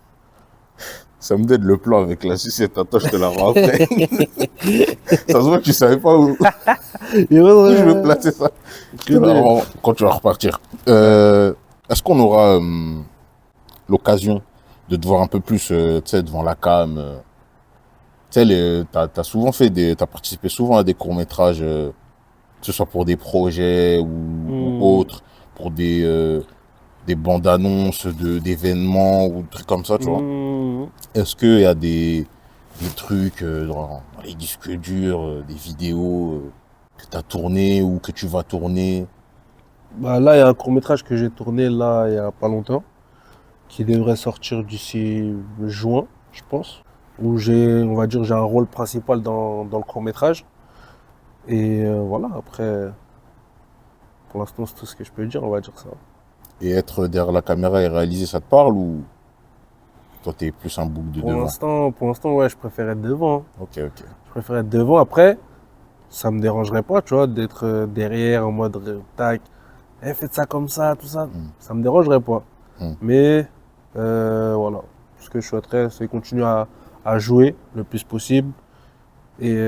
Ça me donne le plan avec la sucette. Attends, je te la rends après. Ça se voit que tu savais pas où je vais placer ça. Je te la rends quand tu vas repartir. Est-ce qu'on aura l'occasion de te voir un peu plus tu sais, devant la cam tu sais, t'as souvent t'as participé souvent à des courts-métrages, que ce soit pour des projets ou autres, pour des bandes-annonces d'événements ou des trucs comme ça, tu vois. Est-ce qu'il y a des trucs dans les disques durs, des vidéos que tu as tournées ou que tu vas tourner? Bah là, il y a un court-métrage que j'ai tourné là il y a pas longtemps, qui devrait sortir d'ici juin, je pense. Où on va dire, j'ai un rôle principal dans le court-métrage. Et voilà, après, pour l'instant, c'est tout ce que je peux dire, on va dire ça. Et être derrière la caméra et réaliser, ça te parle ou toi, t'es plus un bouc de devant? Pour l'instant, ouais, je préfère être devant. Ok. Je préfère être devant. Après, ça me dérangerait pas, tu vois, d'être derrière en mode tac, faites ça comme ça, tout ça. Ça me dérangerait pas. Mais voilà, ce que je souhaiterais, c'est continuer à jouer le plus possible. Et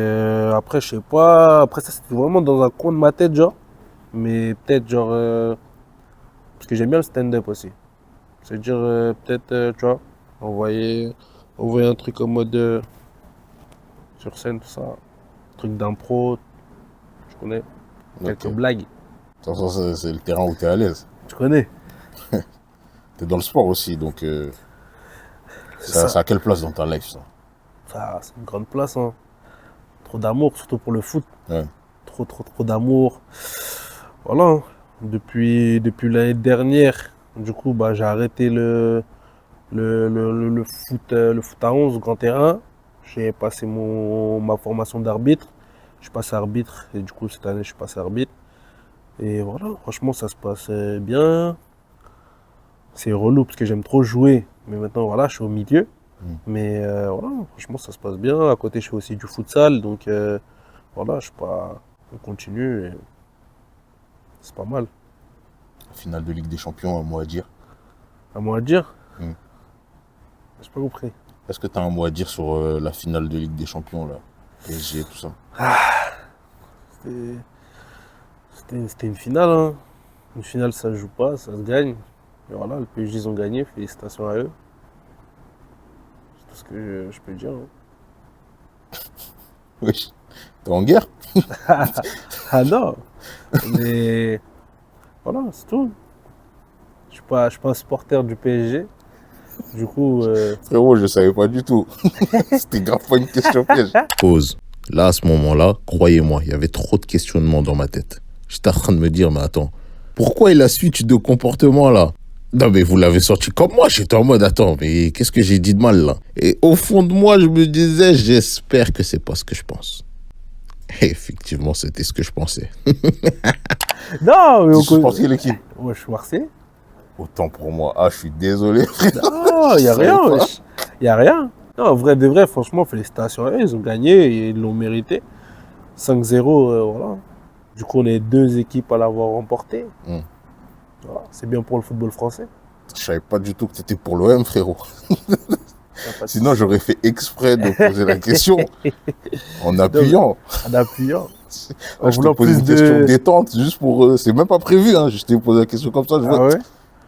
après, je sais pas, après ça, c'était vraiment dans un coin de ma tête, genre. Mais peut-être, genre, parce que j'aime bien le stand-up aussi. C'est-à-dire, peut-être, tu vois, envoyer un truc en mode sur scène, tout ça. Truc d'impro, tu connais. Quelques blagues. De toute façon, c'est le terrain où tu es à l'aise. Tu connais. Tu es dans le sport aussi, donc ça a quelle place dans ta life, ça? Ça, c'est une grande place, hein. Trop d'amour, surtout pour le foot. Ouais. Trop d'amour. Voilà. Hein. Depuis l'année dernière, du coup, bah, j'ai arrêté le foot à 11, grand terrain. J'ai passé ma formation d'arbitre. Je suis passé arbitre et du coup, cette année, je suis passé arbitre. Et voilà, franchement, ça se passe bien. C'est relou parce que j'aime trop jouer. Mais maintenant, voilà, je suis au milieu. Mais voilà, franchement, ça se passe bien. À côté, je fais aussi du futsal. Donc voilà, je sais pas. On continue. Et c'est pas mal. Finale de Ligue des Champions, un mot à dire? Un mot à dire? J'ai pas compris. Est-ce que tu as un mot à dire sur la finale de Ligue des Champions, là? PSG, tout ça? C'était une finale, hein. Une finale, ça se joue pas, ça se gagne. Et voilà, le PSG, ils ont gagné, félicitations à eux. C'est tout ce que je peux dire. Hein. Oui. T'es en guerre? Ah non! Mais voilà, c'est tout. Je suis pas un supporter du PSG. Du coup, Frérot, je savais pas du tout. C'était grave pas une question piège. Pause. Là, à ce moment-là, croyez-moi, il y avait trop de questionnements dans ma tête. J'étais en train de me dire, mais attends, pourquoi il a suite de comportement là? Non, mais vous l'avez sorti comme moi. J'étais en mode, attends, mais qu'est-ce que j'ai dit de mal là? Et au fond de moi, je me disais, j'espère que c'est pas ce que je pense. Et effectivement, c'était ce que je pensais. non, mais Tu supportes quelle équipe? moi, je suis Marseillais. Autant pour moi. Ah, je suis désolé. Non, il n'y a Je savais rien. pas. wesh. Y a rien. Non, en vrai de vrai, franchement, félicitations à eux. Ils ont gagné et ils l'ont mérité. 5-0, voilà. Du coup, on est 2 équipes à l'avoir remporté. Mm. Voilà, c'est bien pour le football français. Je savais pas du tout que t'étais pour l'OM, frérot. Y a pas de Sinon, j'aurais fait exprès de poser la question en appuyant. En appuyant. Ah, je te voulant pose plus une question de- détente, juste pour... c'est même pas prévu, hein. Je t'ai posé la question comme ça. Je vois, Ah ouais?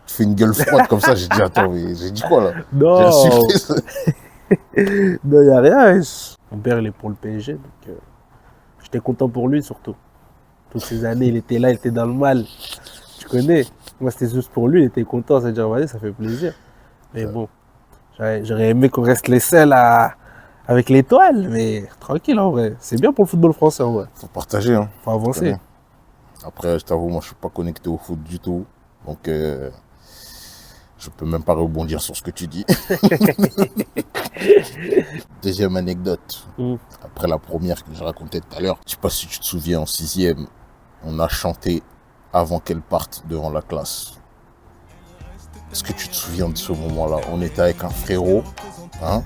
tu fais une gueule froide comme ça. J'ai dit, attends, mais j'ai dit quoi, là? J'ai Non, insulté, ça. non, il n'y a rien. wesh. Mon père, il est pour le PSG. Donc, j'étais content pour lui, surtout. Toutes ces années, il était là, il était dans le mal. Tu connais. Moi, c'était juste pour lui, il était content. C'est-à-dire, vas-y, ça fait plaisir. Mais bon, j'aurais aimé qu'on reste les seuls avec l'étoile. Mais tranquille, en vrai. C'est bien pour le football français, en vrai. Faut partager, hein. Faut avancer. Après, je t'avoue, moi, je suis pas connecté au foot du tout. Donc, je peux même pas rebondir sur ce que tu dis. Deuxième anecdote. Mm. Après la première que je racontais tout à l'heure. Je sais pas si tu te souviens, en 6e, on a chanté avant qu'elle parte devant la classe. Est-ce que tu te souviens de ce moment-là? On était avec un frérot, hein?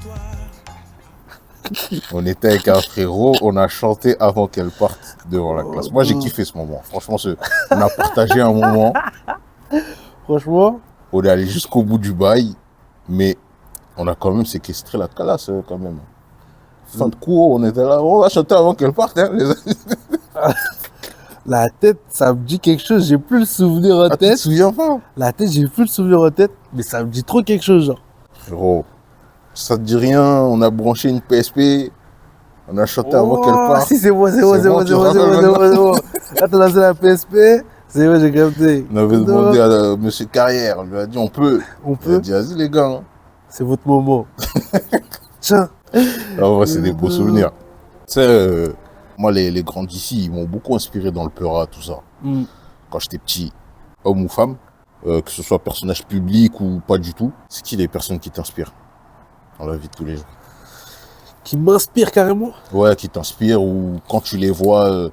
On était avec un frérot, on a chanté avant qu'elle parte devant la classe. Moi, j'ai kiffé ce moment. Franchement, on a partagé un moment. Franchement, On est allé jusqu'au bout du bail, mais on a quand même séquestré la classe, quand même. Fin de cours, on était là, on va chanter avant qu'elle parte. Hein, les amis. la tête, ça me dit quelque chose. J'ai plus le souvenir en Ah, tu te tête. souviens pas? La tête, j'ai plus le souvenir en tête. Mais ça me dit trop quelque chose, genre. Frérot, ça te dit rien, on a branché une PSP, on a chanté avant qu'elle Oh, parte. si, c'est bon, c'est bon, C'est c'est bon, bon, tu c'est bon, te c'est bon, rappelles c'est bon, c'est bon. Là, t'as lancé la PSP. C'est bon, j'ai capté. On avait demandé à Monsieur Carrière, on lui a dit on peut. On Il a peut. dit vas-y les gars. Hein. C'est votre moment. Tiens. En vrai, c'est des beaux souvenirs. Tu sais, moi, les grands d'ici, ils m'ont beaucoup inspiré dans le Peura, tout ça. Mm. Quand j'étais petit, homme ou femme, que ce soit personnage public ou pas du tout, c'est qui les personnes qui t'inspirent dans la vie de tous les jours? Qui m'inspire carrément. Ouais, qui t'inspirent ou quand tu les vois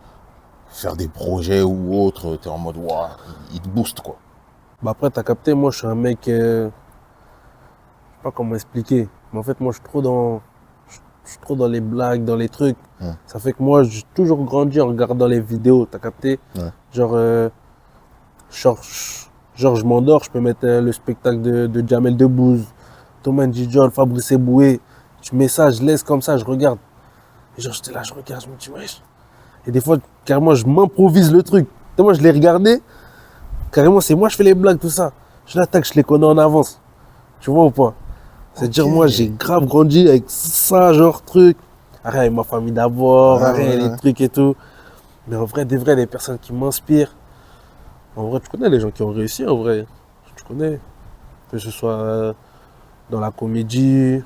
faire des projets ou autres, t'es en mode, waouh, ils te boostent, quoi. Bah après, t'as capté, moi, je suis un mec... je sais pas comment expliquer. Mais en fait, moi, je suis trop dans les blagues, dans les trucs. Ouais. Ça fait que moi, j'ai toujours grandi en regardant les vidéos, t'as capté? Ouais. Genre, je m'endors, je peux mettre le spectacle de Jamel Debbouze, Thomas Ndjidjon, Fabrice Eboué. Je mets ça, je laisse comme ça, je regarde. Et genre, j'étais là, je regarde, je me dis, wesh. Et des fois, carrément, je m'improvise le truc. Tellement je l'ai regardé, carrément, c'est moi, je fais les blagues, tout ça. Je l'attaque, je les connais en avance. Tu vois ou pas? C'est-à-dire, moi, j'ai grave grandi avec ça, genre, truc. Arrête, avec ma famille d'abord, Ah, arrête, ouais. les trucs et tout. Mais en vrai, des vrais, des personnes qui m'inspirent. En vrai, tu connais les gens qui ont réussi, en vrai. Tu connais. Que ce soit dans la comédie,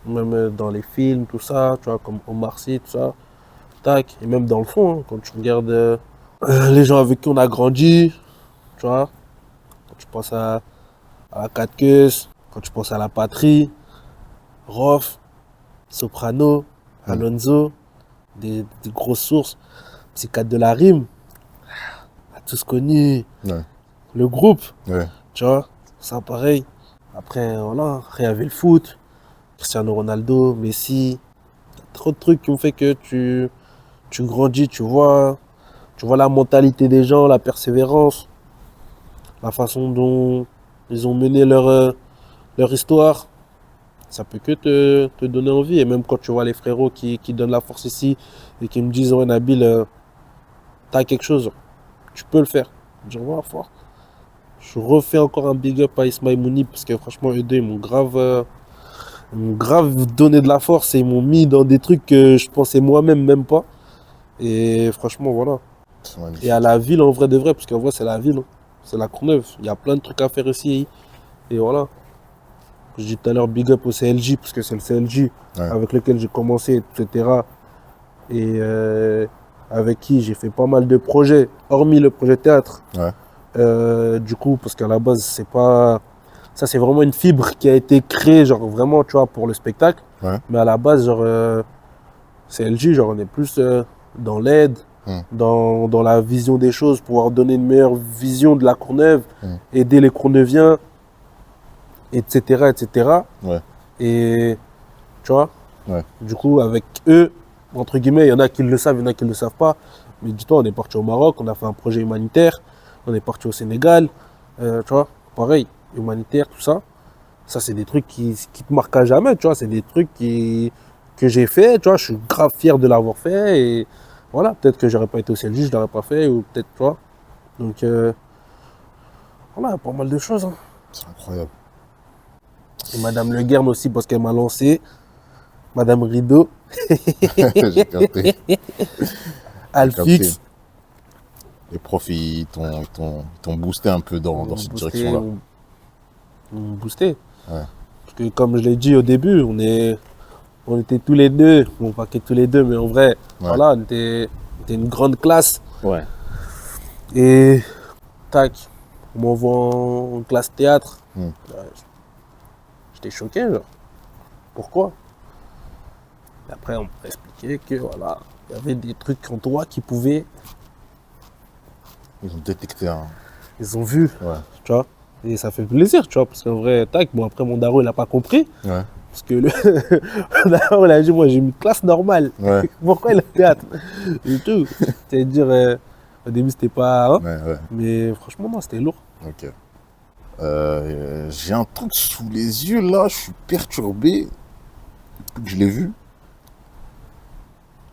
même dans les films, tout ça, tu vois, comme Omar Sy, tout ça. Tac. Et même dans le fond, hein, quand tu regardes les gens avec qui on a grandi, tu vois. Quand tu penses à la 4 queues, quand tu penses à la patrie, Rof, Soprano, Alonso, des grosses sources, Psychiatre de la rime, on a tous connu Ouais. le groupe, Ouais. tu vois, ça pareil. Après, voilà, après il y avait le foot, Cristiano Ronaldo, Messi, y a trop de trucs qui ont fait que tu grandis, tu vois la mentalité des gens, la persévérance, la façon dont ils ont mené leur histoire. Ça peut que te donner envie. Et même quand tu vois les frérots qui donnent la force ici et qui me disent, ouais, Nabil, t'as quelque chose. tu peux le faire. Je dis, ouais, fort. Je refais encore un big up à Ismaïl Mouni parce que franchement, eux deux, ils m'ont grave donné de la force et ils m'ont mis dans des trucs que je pensais moi-même même pas. Et franchement, voilà. C'est magnifique. Et à la ville, en vrai de vrai, parce qu'en vrai, c'est la ville. Hein. C'est la Courneuve. Il y a plein de trucs à faire ici. Et voilà. Je dis tout à l'heure, big up au CLJ, parce que c'est le CLJ avec lequel j'ai commencé, etc. Et avec qui j'ai fait pas mal de projets, hormis le projet théâtre. Ouais. Du coup, parce qu'à la base, c'est pas. Ça, c'est vraiment une fibre qui a été créée, genre vraiment, tu vois, pour le spectacle. Ouais. Mais à la base, genre, CLJ, genre, on est plus dans l'aide, dans la vision des choses, pouvoir donner une meilleure vision de la Courneuve, aider les Courneuviens, etc., etc. Ouais. Et, tu vois, Ouais. du coup, avec eux, entre guillemets, il y en a qui le savent, il y en a qui ne le savent pas. Mais dis-toi, on est parti au Maroc, on a fait un projet humanitaire, on est parti au Sénégal, tu vois, pareil, humanitaire, tout ça. Ça, c'est des trucs qui te marquent à jamais, tu vois, c'est des trucs que j'ai fait, tu vois, je suis grave fier de l'avoir fait. Et voilà, peut-être que j'aurais pas été au CLJ, je l'aurais pas fait, ou peut-être, tu vois. Donc, voilà, pas mal de choses. Hein. C'est incroyable. Et Madame Le Guern aussi, parce qu'elle m'a lancé. Madame Rideau. J'ai capté. Alfix. Les profs, ils t'ont boosté un peu dans cette direction-là. Ils m'ont boosté. Ouais. Parce que comme je l'ai dit au début, on était tous les deux, bon pas que tous les deux, mais en vrai, voilà, on était une grande classe. Ouais. Et tac, on m'envoie en classe théâtre. Ouais, j'étais choqué, genre. Pourquoi? Et après, on m'a expliqué que voilà, il y avait des trucs en toi qui pouvaient. Ils ont détecté un. Ils ont vu, Ouais. tu vois. Et ça fait plaisir, tu vois, parce qu'en vrai, tac, bon après mon daron il n'a pas compris. Ouais. Parce que le daron il a dit, moi j'ai une classe normale. Ouais. Pourquoi le théâtre? Et tout. C'est-à-dire, au début c'était pas. Hein, Ouais. mais franchement, non, c'était lourd. Ok. J'ai un truc sous les yeux là, je suis perturbé. Depuis que je l'ai vu.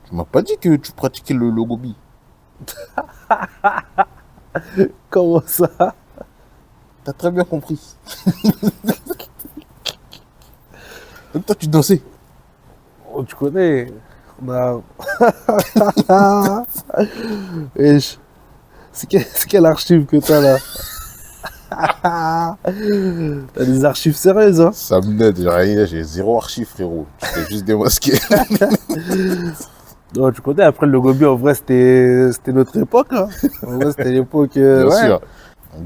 Tu m'as pas dit que tu pratiquais le gobi. Comment ça? T'as très bien compris. Même toi, tu dansais. Oh, tu connais. On a. Wesh. C'est quelle archive que t'as là? T'as des archives sérieuses, hein? Ça me net, j'ai zéro archive, frérot. Tu t'es juste démasqué. Non, tu connais, après le gobi, en vrai, c'était notre époque. Hein. En vrai, c'était l'époque. Bien ouais. sûr.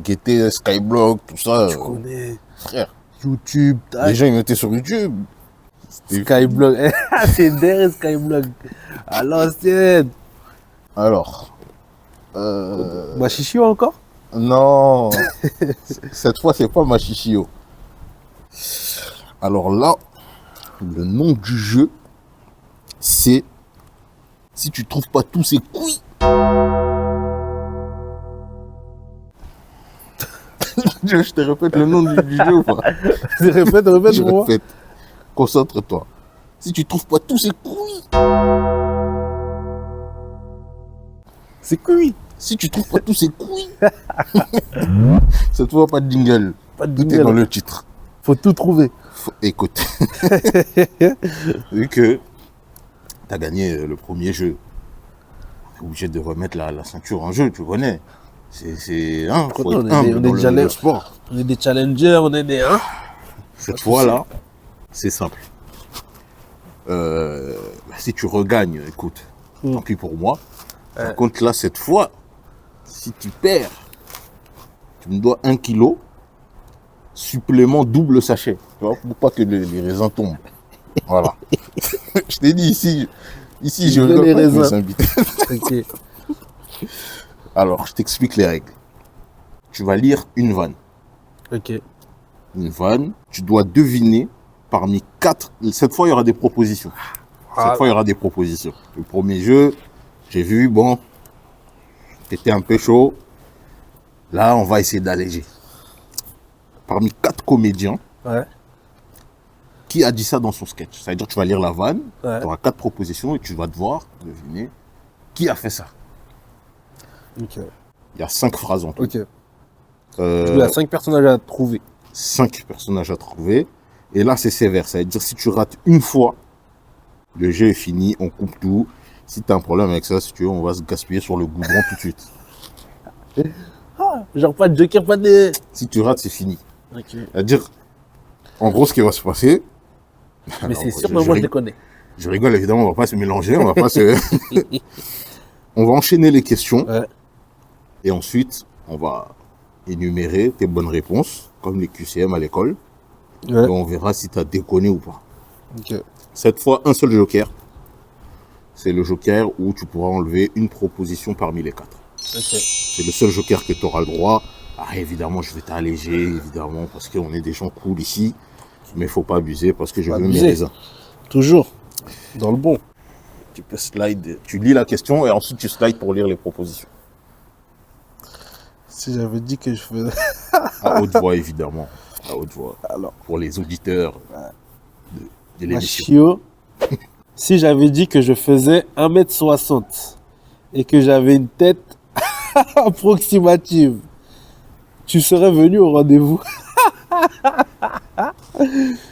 Guetter, Skyblock, tout ça. Tu connais. Frère. YouTube, Les gens, ils mettaient sur YouTube. Skyblock. C'est derrière Skyblock. À l'ancienne. Alors. Machichio encore? Non. Cette fois, c'est pas Machichio. Alors là, le nom du jeu, c'est si tu trouves pas tous ces couilles. Je te répète le nom du jeu ou pas? Répète Je moi. répète. Concentre-toi. Si tu trouves pas tous ces couilles. C'est cuit. Si tu trouves pas tous ces couilles. Cette fois, pas de jingle. Pas de Tout est jingle. dans le titre. Faut tout trouver. Écoute. Vu que tu as gagné le premier jeu, tu es obligé de remettre la ceinture en jeu, tu connais. C'est faut être humble dans le sport. On est des challengers, on est des. Hein. Cette fois-là, c'est simple. Si tu regagnes, écoute, tant pis pour moi. Par contre, là, cette fois, si tu perds, tu me dois 1 kilo, supplément double sachet. Tu vois, pour pas que les raisins tombent. Voilà. Je t'ai dit ici je veux les pas raisins. Ok. Alors, je t'explique les règles. Tu vas lire une vanne. Ok. Une vanne, tu dois deviner parmi 4. Cette fois, il y aura des propositions. Cette fois, il y aura des propositions. Le premier jeu, j'ai vu, bon, t'étais un peu chaud. Là, on va essayer d'alléger. Parmi 4 comédiens, qui a dit ça dans son sketch? C'est-à-dire que tu vas lire la vanne, tu auras 4 propositions et tu vas devoir deviner qui a fait ça. Ok. Il y a 5 phrases en tout. Ok. Euh, Il y a 5 personnages à trouver. 5 personnages à trouver. Et là, c'est sévère. Ça veut dire si tu rates une fois, le jeu est fini, on coupe tout. Si tu as un problème avec ça, si tu veux, on va se gaspiller sur le goudron tout de suite. Genre pas de joker, pas de... Si tu rates, c'est fini. Ok. C'est-à-dire, en gros, ce qui va se passer. Mais Alors, c'est sûr que moi je les connais. Je rigole, évidemment, on va pas se mélanger, on va pas se. On va enchaîner les questions. Ouais. Et ensuite, on va énumérer tes bonnes réponses, comme les QCM à l'école. Ouais. Et on verra si tu as déconné ou pas. Ok. Cette fois, un seul joker. C'est le joker où tu pourras enlever une proposition parmi les 4. Ok. C'est le seul joker que tu auras le droit. Ah, évidemment, je vais t'alléger, évidemment, parce qu'on est des gens cool ici. Mais faut pas abuser parce que je Pas veux mes abuser. raisins. Toujours. Dans le bon. Tu peux slide, tu lis la question et ensuite tu slides pour lire les propositions. Si j'avais dit que je faisais... À haute voix, évidemment. À haute voix. Alors, Pour les auditeurs de l'émission. Machio, si j'avais dit que je faisais 1m60 et que j'avais une tête approximative, tu serais venu au rendez-vous.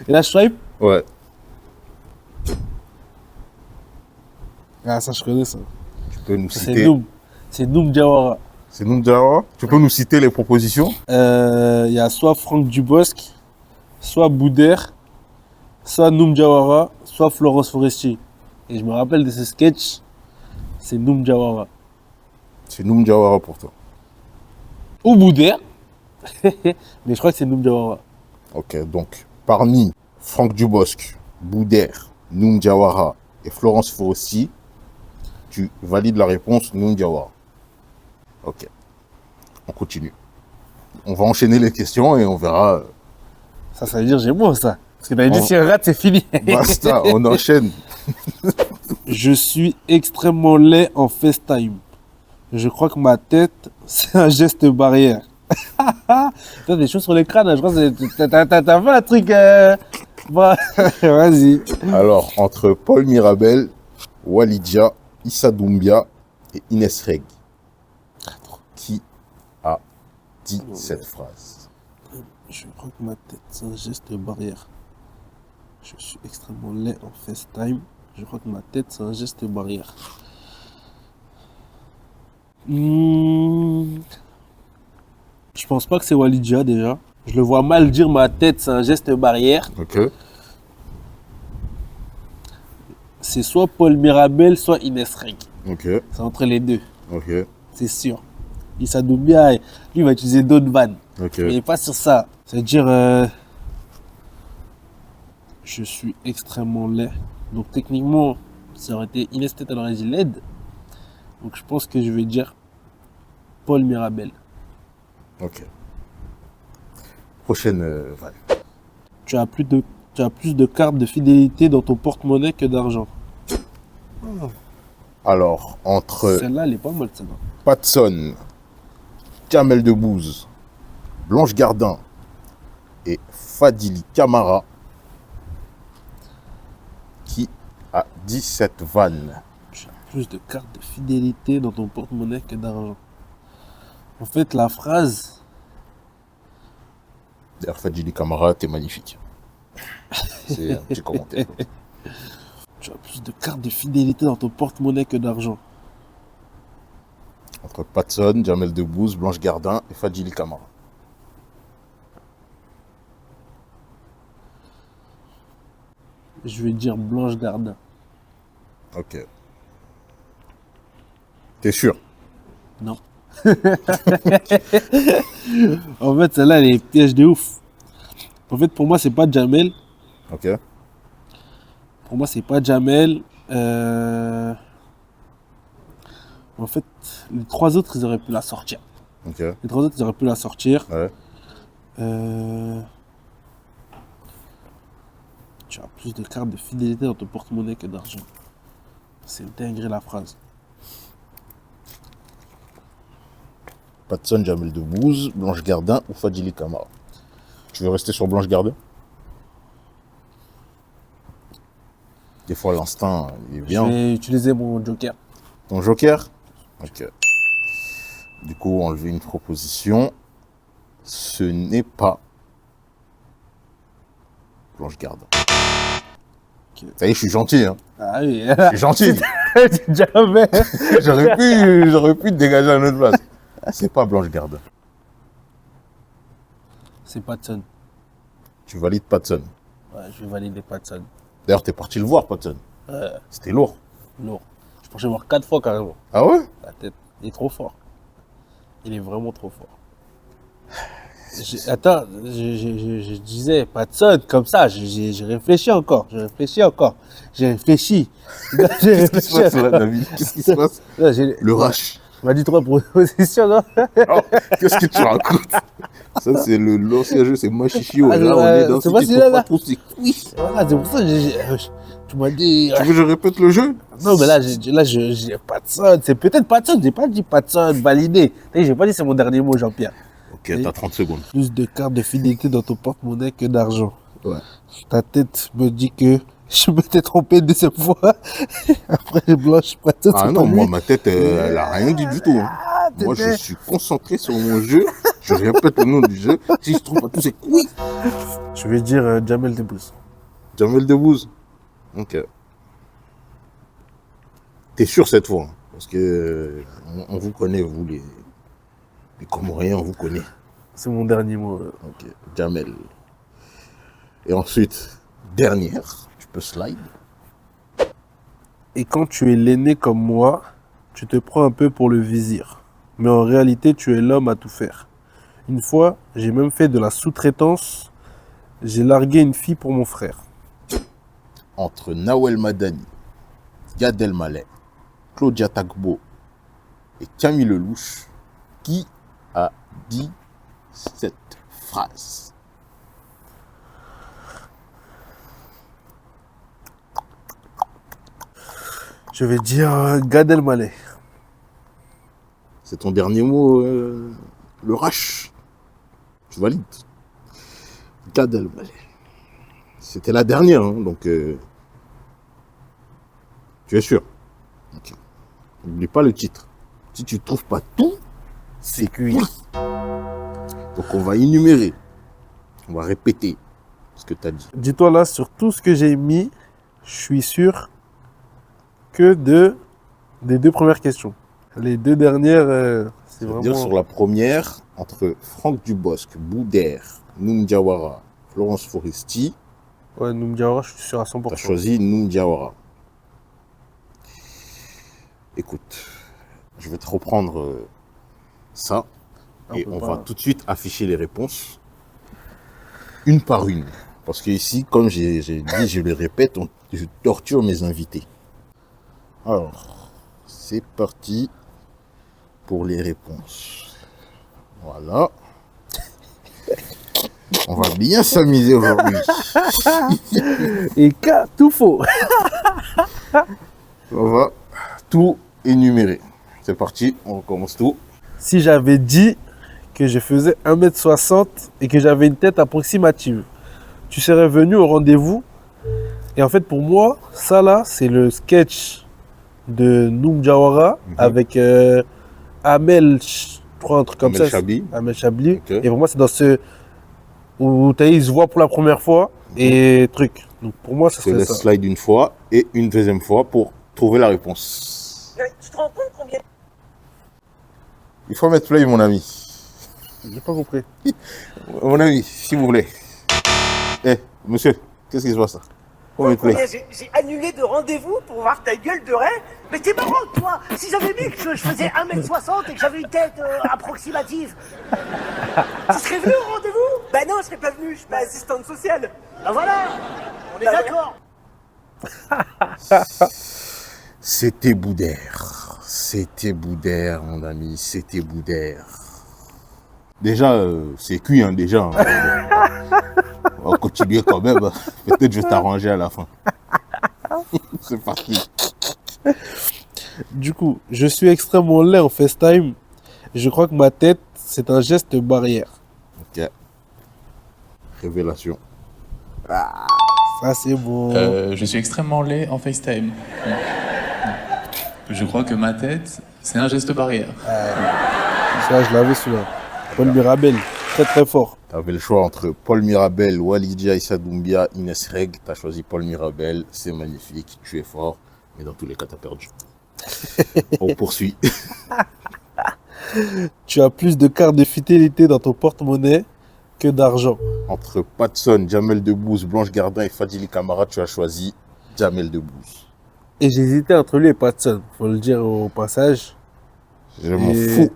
Et là, je swipe. Ouais. Ah, ça, je connais ça. Tu peux nous C'est citer. Noom. C'est Noom Diawara. C'est nous déjà. Tu peux nous citer les propositions? Il y a soit Franck Dubosc, soit Boudère, soit Noom Diawara, soit Florence Foresti. Et je me rappelle de ce sketch, c'est Noom Diawara. C'est Noum Diawara pour toi. Ou Boudère. Mais je crois que c'est Noom Diawara. Ok, donc parmi Franck Dubosc, Boudère, Noum Diawara et Florence Foresti, tu valides la réponse Noum Diawara. Ok. On continue. On va enchaîner les questions et on verra. Ça veut dire j'ai bon ça. Parce que t'avais dit On- si un rate, c'est fini. Basta, on enchaîne. Je suis extrêmement laid en FaceTime. Je crois que ma tête, c'est un geste barrière. T'as des choses sur l'écran, là, je crois que t'as fait un truc... Bah, vas-y. Alors, entre Paul Mirabel, Walidia, Issa Doumbia et Inès Reg, qui a dit cette phrase? Je crois que ma tête, c'est un geste barrière. Je suis extrêmement laid en FaceTime. Je crois que ma tête, c'est un geste barrière. Je pense pas que c'est Walidia déjà. Je le vois mal dire ma tête, c'est un geste barrière. Ok. C'est soit Paul Mirabel, soit Inès Reg. Ok. C'est entre les deux, Ok. c'est sûr. Issa Doumbia, lui, il va utiliser d'autres vannes. Ok. Mais pas sur ça. C'est-à-dire, je suis extrêmement laid. Donc techniquement, ça aurait été Inès, peut-être elle aurait dit laide. Donc je pense que je vais dire Paul Mirabel. Ok. Prochaine vanne. Tu as plus de cartes de fidélité dans ton porte-monnaie que d'argent. Alors, entre Celle-là, elle est pas mal, celle-là. Patson, Kamel Debbouze, Blanche Gardin et Fadili Camara, qui a dit cette vanne? Tu as plus de cartes de fidélité dans ton porte-monnaie que d'argent. En fait, la phrase, D'ailleurs, Fadili Camara, t'es magnifique. C'est un petit commentaire. tu as plus de cartes de fidélité dans ton porte-monnaie que d'argent. Entre Patson, Jamel Debbouze, Blanche Gardin et Fadili Camara. Je vais dire Blanche Gardin. Ok. T'es sûr? Non. En fait, celle-là, elle est piège de ouf. En fait, pour moi, c'est pas Jamel. Ok. Pour moi, c'est pas Jamel. En fait, les trois autres, ils auraient pu la sortir. Ok. Les trois autres, ils auraient pu la sortir. Ouais. Tu as plus de cartes de fidélité dans ton porte-monnaie que d'argent. C'est dingue la phrase. Patson, Jamel Debbouze, Blanche Gardin ou Fadili Camara. Tu veux rester sur Blanche Gardin? Des fois, l'instinct, il est Je bien. vais utiliser mon joker. Ton joker? Ok. Du coup, enlever une proposition. Ce n'est pas Blanche Garde. Ça y est, je suis gentil, hein. Ah oui. Je suis gentil. Jamais. J'aurais pu te dégager à notre place. C'est pas Blanche Garde. C'est Patson. Tu valides Patson. Ouais, je vais valider Patson. D'ailleurs, t'es parti le voir, Patson. C'était lourd. Lourd. Je pense que je vais voir 4 fois carrément. Ah ouais? La tête. Il est trop fort. Il est vraiment trop fort. Attends, je disais Patson comme ça. J'ai réfléchi encore. J'ai réfléchi. Qu'est-ce qui se passe là, David? Qu'est-ce qui se passe? Là, Le rush. Tu m'as dit 3 propositions, non? Oh, qu'est-ce que tu racontes? Ça, c'est l'ancien jeu, c'est Machichio. Ah, Là, on est dans c'est ce pas qui celui-là, trouve là. pas trop ses couilles. Voilà, c'est pour ça que tu m'as dit. Tu veux que je répète le jeu? Non, mais là, j'ai Patson. C'est peut-être Patson. J'ai pas dit Patson, validé. J'ai pas dit c'est mon dernier mot, Jean-Pierre. Ok, t'as 30 secondes. Plus de cartes de fidélité dans ton porte-monnaie que d'argent. Ouais. Ta tête me dit que je m'étais trompé une deuxième fois. Après, Blanche Patson. Ah c'est non, pas moi, lui. ma tête, elle a rien dit du tout. Hein. Moi, je suis concentré sur mon jeu. Je répète le nom du jeu. Si je trouve pas tous ces couilles. Je vais dire Jamel Debbouze. Jamel Debbouze. Ok. T'es sûr cette fois? Hein, parce que on vous connaît, vous, les Comoriens, on vous connaît. C'est mon dernier mot. Ok, Jamel. Et ensuite, dernière, tu peux slide. Et quand tu es l'aîné comme moi, tu te prends un peu pour le vizir. Mais en réalité, tu es l'homme à tout faire. Une fois, j'ai même fait de la sous-traitance. J'ai largué une fille pour mon frère. Entre Nawel Madani, Gad Elmaleh, Claudia Tagbo et Camille Lelouch, qui a dit cette phrase? Je vais dire Gad Elmaleh. C'est ton dernier mot, le rush. Tu valides? Gad Elmaleh. C'était la dernière, hein, donc tu es sûr? Ok. N'oublie pas le titre. Si tu trouves pas tout, c'est cuit. Donc on va énumérer. On va répéter ce que tu as dit. Dis-toi là, sur tout ce que j'ai mis, je suis sûr que des 2 premières questions. Les 2 dernières, c'est vraiment... Dire sur la première, entre Franck Dubosc, Boudère, Noum Diawara, Florence Foresti, Ouais, Noum Diawara, je suis sûr à 100%. tu as choisi Noum Diawara. Écoute, je vais te reprendre ça et on va tout de suite afficher les réponses une par une. Parce que ici, comme j'ai dit, je le répète, je torture mes invités. Alors, c'est parti pour les réponses. Voilà. On va bien s'amuser aujourd'hui. Et K, tout faux. On va tout énumérer. C'est parti, on recommence tout. Si j'avais dit que je faisais 1m60 et que j'avais une tête approximative, tu serais venu au rendez-vous. Et en fait, pour moi, ça là, c'est le sketch de Noum Diawara avec Amel, je crois, un truc comme Amel ça. Chabli. Amel Chabli. Ok. Et pour moi, c'est dans ce où ils se voient pour la première fois et truc. Donc pour moi, ça Je te serait laisse ça. slide une fois et une deuxième fois pour trouver la réponse. Tu te rends compte combien... Il faut mettre play, mon ami. J'ai pas compris. Mon ami, s'il vous plaît. Eh, monsieur, qu'est-ce qui se passe là? Faut mettre play. J'ai annulé de rendez-vous pour voir ta gueule de raie. Mais t'es marrant, toi. Si j'avais mis que je faisais 1m60 et que j'avais une tête approximative, tu serais venu au rendez-vous? Bah non, je serais pas venu. Je suis pas assistante sociale. Bah voilà. On est d'accord. C'était Boudère. C'était Boudère, mon ami. C'était Boudère. Déjà, c'est cuit, hein, déjà. Hein. On va continuer quand même. Peut-être je vais t'arranger à la fin. C'est parti. Du coup, je suis extrêmement laid en FaceTime. Je crois que ma tête, c'est un geste barrière. Ok. Révélation. Ça, c'est bon. Je suis extrêmement laid en FaceTime. Je crois que ma tête, c'est un geste barrière. Ça, je l'avais celui-là. Paul Mirabel, très très fort. Tu avais le choix entre Paul Mirabel, Walidia Issa Doumbia, Inès Reg. Tu as choisi Paul Mirabel, c'est magnifique, tu es fort, mais dans tous les cas, tu as perdu. On poursuit. Tu as plus de cartes de fidélité dans ton porte-monnaie que d'argent. Entre Patson, Jamel Debbouze, Blanche Gardin et Fadili Camara, tu as choisi Jamel Debbouze. Et j'hésitais entre lui et Patson, faut le dire au passage. Je m'en fous.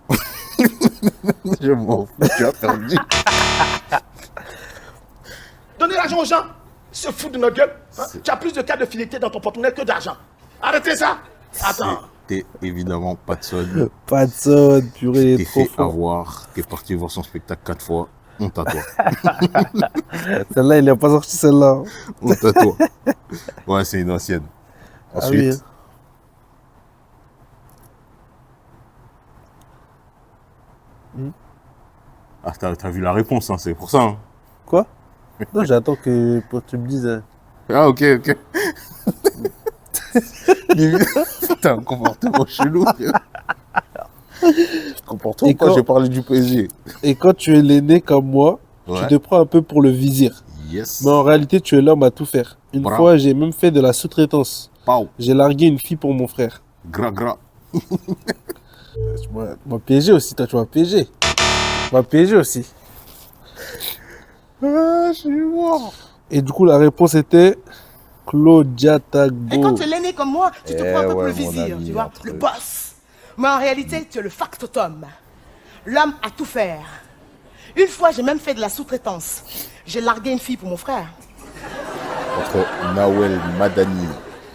Je m'en fous, tu as perdu. Donnez l'argent aux gens, se foutent de notre gueule. Hein? Tu as plus de cartes de fidélité dans ton porte-monnaie que d'argent. Arrêtez ça. Attends. C'était évidemment Patson. Patson, purée, il T'es est trop fait fort. avoir, t'es parti voir son spectacle 4 fois. Honte à toi. Celle-là, il n'a pas sorti celle-là. Honte à toi. Ouais, c'est une ancienne. Ensuite, oui. ah, t'as vu la réponse, hein, c'est pour ça. Hein. Quoi? Non, j'attends que tu me dises. Ah, ok, ok. T'as un comportement chelou. Comportement, Et quoi, quand- j'ai parlé du PSG. Et quand tu es l'aîné comme moi, Ouais. tu te prends un peu pour le vizir. Yes. Mais en réalité, tu es l'homme à tout faire. Une Bravo. fois, j'ai même fait de la sous-traitance. Pau. J'ai largué une fille pour mon frère. Gras, gras. Tu m'as piégé aussi, toi, tu m'as piégé. Tu m'as piégé aussi. Ah, je suis mort. Et du coup, la réponse était Claudia Tagbo. Et quand tu es l'aîné comme moi, tu te Eh prends un peu pour ouais, le mon vizir, ami, tu vois, entre le eux. boss. Mais en réalité, tu es le factotum. L'homme à tout faire. Une fois, j'ai même fait de la sous-traitance. J'ai largué une fille pour mon frère. Entre Nawel Madani,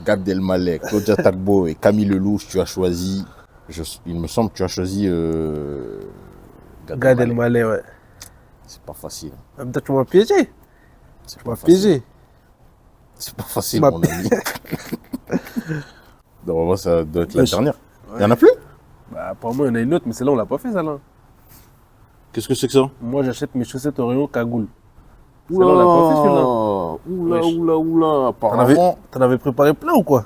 Gad Elmaleh, Claudia Tagbo et Camille Lelouch, tu as choisi. Il me semble que tu as choisi. Gad Elmaleh, ouais. C'est pas facile. En même temps, tu m'as piégé. C'est Tu pas m'as facile. piégé. C'est pas facile, Ma- mon ami. Normalement, ça doit être la Ouais, dernière. Il y en a plus? Bah, apparemment, il y en a une autre, mais celle-là, on l'a pas fait, celle-là. Qu'est-ce que c'est que ça? Moi, j'achète mes chaussettes au rayon cagoule. Celle-là, on l'a pas fait, celui-là. Oula, Wesh. oula. Apparemment, T'en avais préparé plein ou quoi?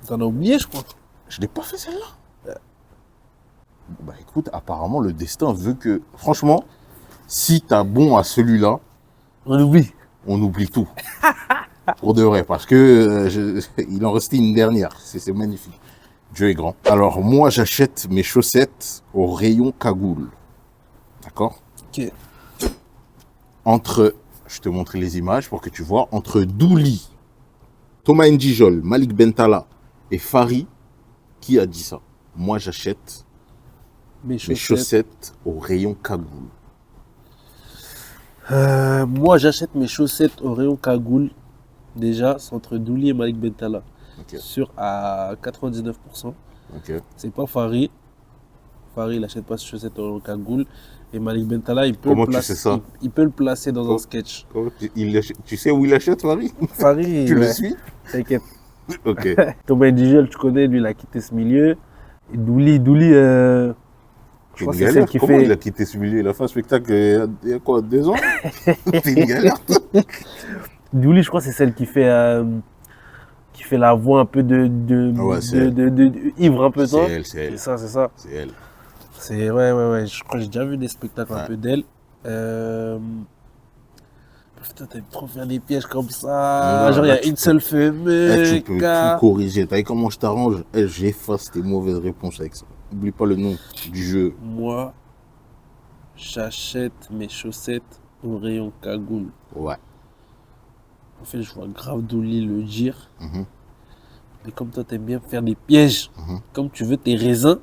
T'en as oublié, je crois. je n'ai pas fait celle-là. Bah écoute, apparemment, le destin veut que, franchement, si t'as bon à celui-là, On oublie. on oublie tout. Pour de vrai, parce que il en restait une dernière. C'est magnifique. Dieu est grand. Alors, moi, j'achète mes chaussettes au rayon cagoule. D'accord? Ok. Entre, je te montrer les images pour que tu vois, entre Douli, Thomas Ndijol, Malik Bentala et Fari, qui a dit ça? Moi, j'achète Mes mes chaussettes. chaussettes au rayon cagoule. Moi, j'achète mes chaussettes au rayon cagoule. Déjà, c'est entre Douli et Malik Bentala. Ok. Sûr à 99%. Ok. C'est pas Fari. Fari, il n'achète pas ses chaussettes au rayon cagoule. Et Malik Bentala, il peut, Comment le tu placer, sais ça? il peut le placer dans Oh. un sketch. Tu sais où il achète, Fari? Fari, Tu le ouais, suis? t'inquiète. Ok. Thomas Ndigel, tu connais, lui, il a quitté ce milieu. Et Douli, je C'est crois une que c'est celle galère. qui Comment fait. il a quitté ce milieu? Il a fait un spectacle il y a quoi, 2 ans? C'est une galère. Douli, je crois que c'est celle qui fait la voix un peu de Ouais, c'est ivre un peu, C'est non? elle, c'est elle. C'est ça. C'est elle. C'est ouais. Je crois que j'ai déjà vu des spectacles un Ouais. peu d'elle. Putain, t'aimes trop faire des pièges comme ça. Ouais, Genre, il y là, a tu une peux- seule Tu femme. peux tout corriger. T'as vu comment je t'arrange? J'efface tes mauvaises réponses avec ça. N'oublie pas le nom du jeu. Moi, j'achète mes chaussettes au rayon cagoule. Ouais. En fait, je vois grave Douli le dire. Mhm. Mais comme toi, t'aimes bien faire des pièges, Mhm. comme tu veux tes raisins.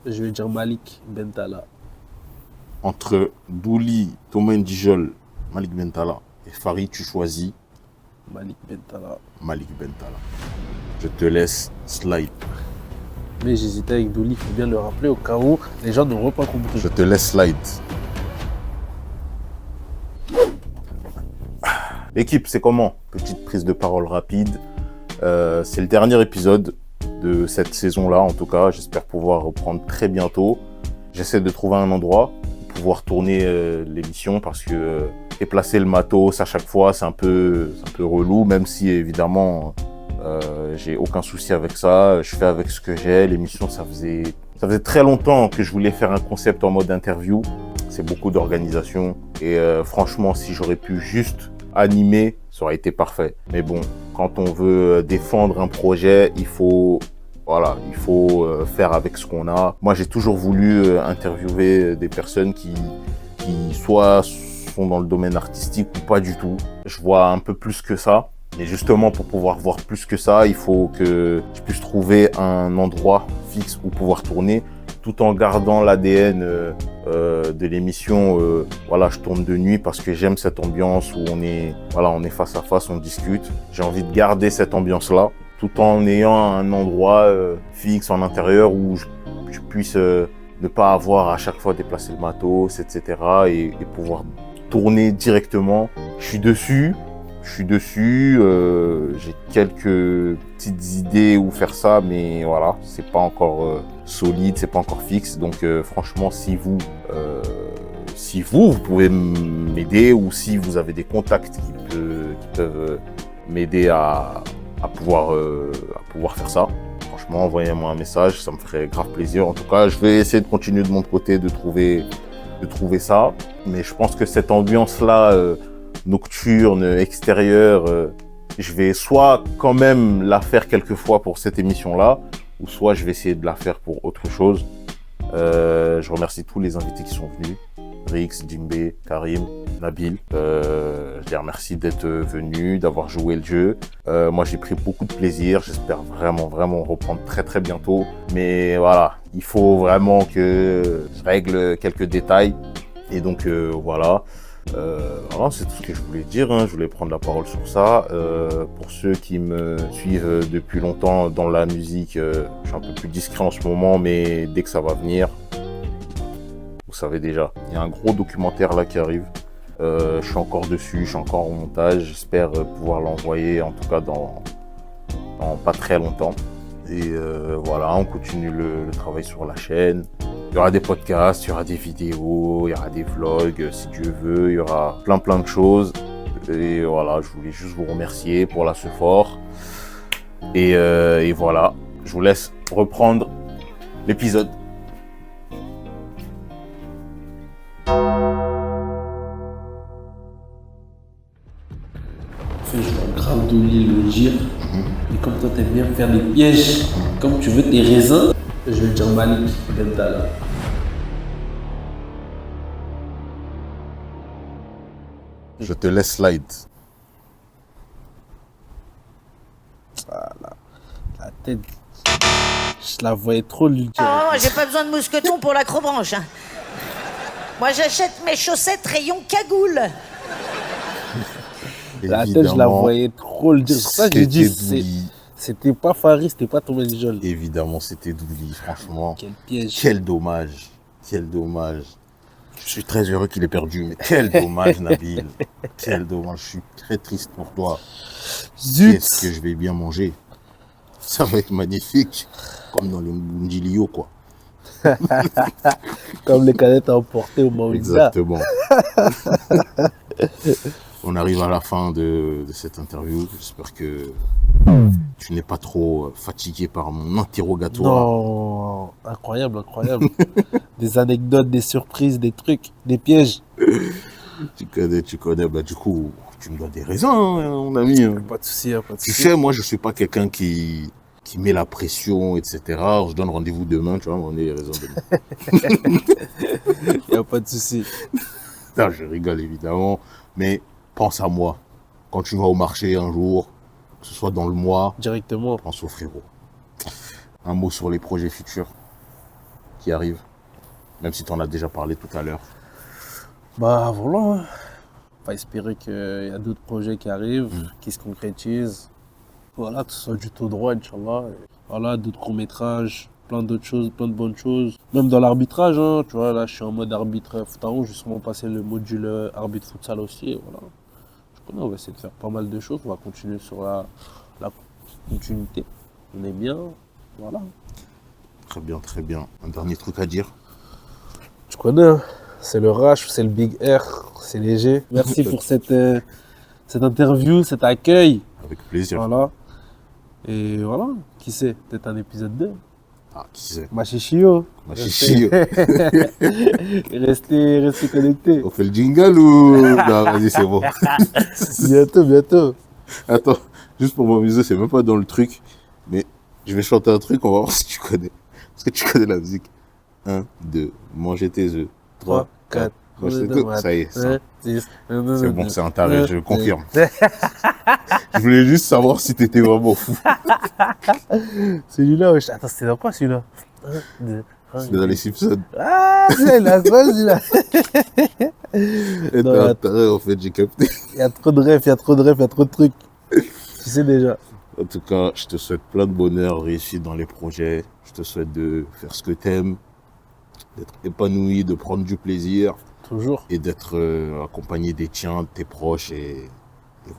Je vais dire Malik Bentala. Entre Douli, Thomas Ndijol, Malik Bentala et Fari, tu choisis Malik Bentala. Malik Bentala. Je te laisse slide. Mais j'hésitais avec Douli, il faut bien le rappeler au cas où les gens n'auront pas compris. Je te laisse slide. L'équipe, c'est comment? Petite prise de parole rapide. C'est le dernier épisode de cette saison-là, en tout cas. J'espère pouvoir reprendre très bientôt. J'essaie de trouver un endroit pour pouvoir tourner l'émission parce que déplacer le matos à chaque fois, c'est un peu relou, même si évidemment J'ai aucun souci avec ça. Je fais avec ce que j'ai. L'émission, ça faisait très longtemps que je voulais faire un concept en mode interview. C'est beaucoup d'organisation. Et franchement, si j'aurais pu juste animer, ça aurait été parfait. Mais bon, quand on veut défendre un projet, il faut faire avec ce qu'on a. Moi, j'ai toujours voulu interviewer des personnes qui soit sont dans le domaine artistique ou pas du tout. Je vois un peu plus que ça. Et justement, pour pouvoir voir plus que ça, il faut que je puisse trouver un endroit fixe où pouvoir tourner, tout en gardant l'ADN de l'émission. Voilà, je tourne de nuit parce que j'aime cette ambiance où on est face à face, on discute. J'ai envie de garder cette ambiance-là, tout en ayant un endroit fixe en intérieur où je puisse ne pas avoir à chaque fois déplacé le matos, etc. et pouvoir tourner directement. Je suis dessus. J'ai quelques petites idées où faire ça, mais voilà, c'est pas encore solide, c'est pas encore fixe. Donc franchement, si vous pouvez m'aider, ou si vous avez des contacts qui peuvent m'aider à pouvoir faire ça, franchement, envoyez-moi un message, ça me ferait grave plaisir. En tout cas, je vais essayer de continuer de mon côté de trouver ça, mais je pense que cette ambiance-là, nocturne, extérieure, je vais soit quand même la faire quelques fois pour cette émission-là, ou soit je vais essayer de la faire pour autre chose. Je remercie tous les invités qui sont venus, Rix, Djimbe, Karim, Nabil. Je les remercie d'être venus, d'avoir joué le jeu. Moi, j'ai pris beaucoup de plaisir. J'espère vraiment reprendre très très bientôt. Mais voilà, il faut vraiment que je règle quelques détails. Et donc voilà. Voilà, c'est tout ce que je voulais dire, hein. Je voulais prendre la parole sur ça. Pour ceux qui me suivent depuis longtemps dans la musique, je suis un peu plus discret en ce moment, mais dès que ça va venir, vous savez déjà. Il y a un gros documentaire là qui arrive. Je suis encore dessus, je suis encore au montage. J'espère pouvoir l'envoyer, en tout cas dans pas très longtemps. Et voilà, on continue le travail sur la chaîne. Il y aura des podcasts, il y aura des vidéos, il y aura des vlogs si Dieu veut, il y aura plein de choses. Et voilà, je voulais juste vous remercier pour la support. Et voilà, je vous laisse reprendre l'épisode. Je vais grave d'oublier le dire. Et comme toi, t'aimes bien faire des pièges, comme tu veux tes raisins, je vais le dire Malik Bentala. Je te laisse slide. Voilà. La tête, je la voyais trop lui dire. Oh, j'ai pas besoin de mousqueton pour l'acrobranche. Hein. Moi, j'achète mes chaussettes rayon cagoule. La tête, je la voyais trop le dire. C'est pour ça que j'ai dit, c'était pas Farid, c'était pas Thomas Dijol. Évidemment, c'était Douli, franchement. Quel piège. Quel dommage. Quel dommage. Je suis très heureux qu'il ait perdu, mais quel dommage, Nabil. Quel dommage. Je suis très triste pour toi. Zut. Est-ce que je vais bien manger? Ça va être magnifique. Comme dans les Mundilio, quoi. Comme les cadettes à emporter au Maouida. Exactement. On arrive à la fin de cette interview. J'espère que tu n'es pas trop fatigué par mon interrogatoire. Non, incroyable. Des anecdotes, des surprises, des trucs, des pièges. Tu connais, bah du coup, tu me donnes des raisons, hein, mon ami. Pas de souci, pas de souci. Tu sais, moi, je suis pas quelqu'un qui met la pression, etc. Alors, je donne rendez-vous demain, tu vois, on est les raisons demain. Il n'y a pas de souci. Non, je rigole, évidemment, mais pense à moi. Quand tu vas au marché un jour, que ce soit dans le mois, directement, pense au frérot. Un mot sur les projets futurs qui arrivent, même si tu en as déjà parlé tout à l'heure. Bah voilà, on va espérer qu'il y a d'autres projets qui arrivent, qui se concrétisent. Voilà, que ce soit du tout droit, Inch'Allah. Voilà, d'autres courts-métrages, plein d'autres choses, plein de bonnes choses. Même dans l'arbitrage, hein, tu vois, là je suis en mode arbitre foot, justement passer le module arbitre futsal aussi, et voilà. Je connais, on va essayer de faire pas mal de choses, on va continuer sur la continuité. On est bien, voilà. Très bien, très bien. Un dernier truc à dire? Tu connais, hein, c'est le Rash, c'est le Big R, c'est léger. Merci pour cette interview, cet accueil. Avec plaisir. Voilà. Et voilà, qui sait, peut-être un épisode 2. Ah, qui sait? Machichio. Machichio. Restez connectés. On fait le jingle ou... Non, vas-y, c'est bon. Bientôt. Attends, juste pour m'amuser, c'est même pas dans le truc, mais je vais chanter un truc, on va voir si tu connais. Est-ce que tu connais la musique? 1, 2, manger tes œufs. 3, 4, manger tes œufs. Ça y est, c'est bon, c'est un taré, je confirme. Je voulais juste savoir si t'étais vraiment fou. Celui-là, wesh. Attends, c'était dans quoi celui-là? C'est dans les Simpsons. Ah, c'est la quoi celui-là? Et t'as un taré, en fait, j'ai capté. Il y a trop de rêves, il y a trop de trucs. Tu sais déjà. En tout cas, je te souhaite plein de bonheur, réussite dans les projets. Je te souhaite de faire ce que t'aimes, d'être épanoui, de prendre du plaisir. Toujours. Et d'être accompagné des tiens, de tes proches. Et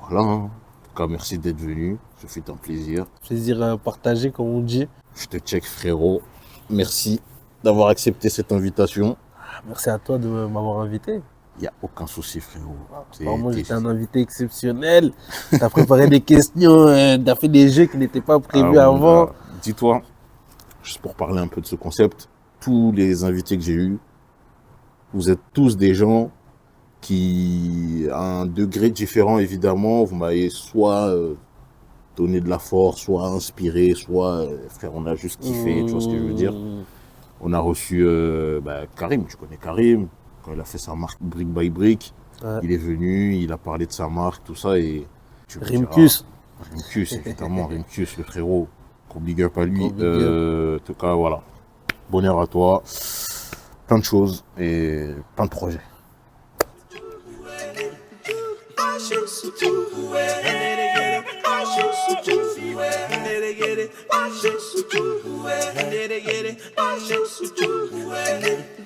voilà. Hein. En tout cas, merci d'être venu. Ce fut un plaisir. Plaisir partagé, comme on dit. Je te check, frérot. Merci d'avoir accepté cette invitation. Merci à toi de m'avoir invité. Il n'y a aucun souci, frérot. Apparemment, j'étais un invité exceptionnel. Tu as préparé des questions, tu as fait des jeux qui n'étaient pas prévus avant. Dis-toi, juste pour parler un peu de ce concept, tous les invités que j'ai eus, vous êtes tous des gens qui, à un degré différent, évidemment, vous m'avez soit donné de la force, soit inspiré, soit, frère, on a juste kiffé, tu vois ce que je veux dire. On a reçu Karim, tu connais Karim. Quand il a fait sa marque Brick by Brick, il est venu, il a parlé de sa marque, tout ça. Et Rimkus. Rimkus, évidemment, Rimkus, le frérot. Gros big up à lui. En tout cas, voilà. Bonheur à toi. Plein de choses et plein de projets. Get it.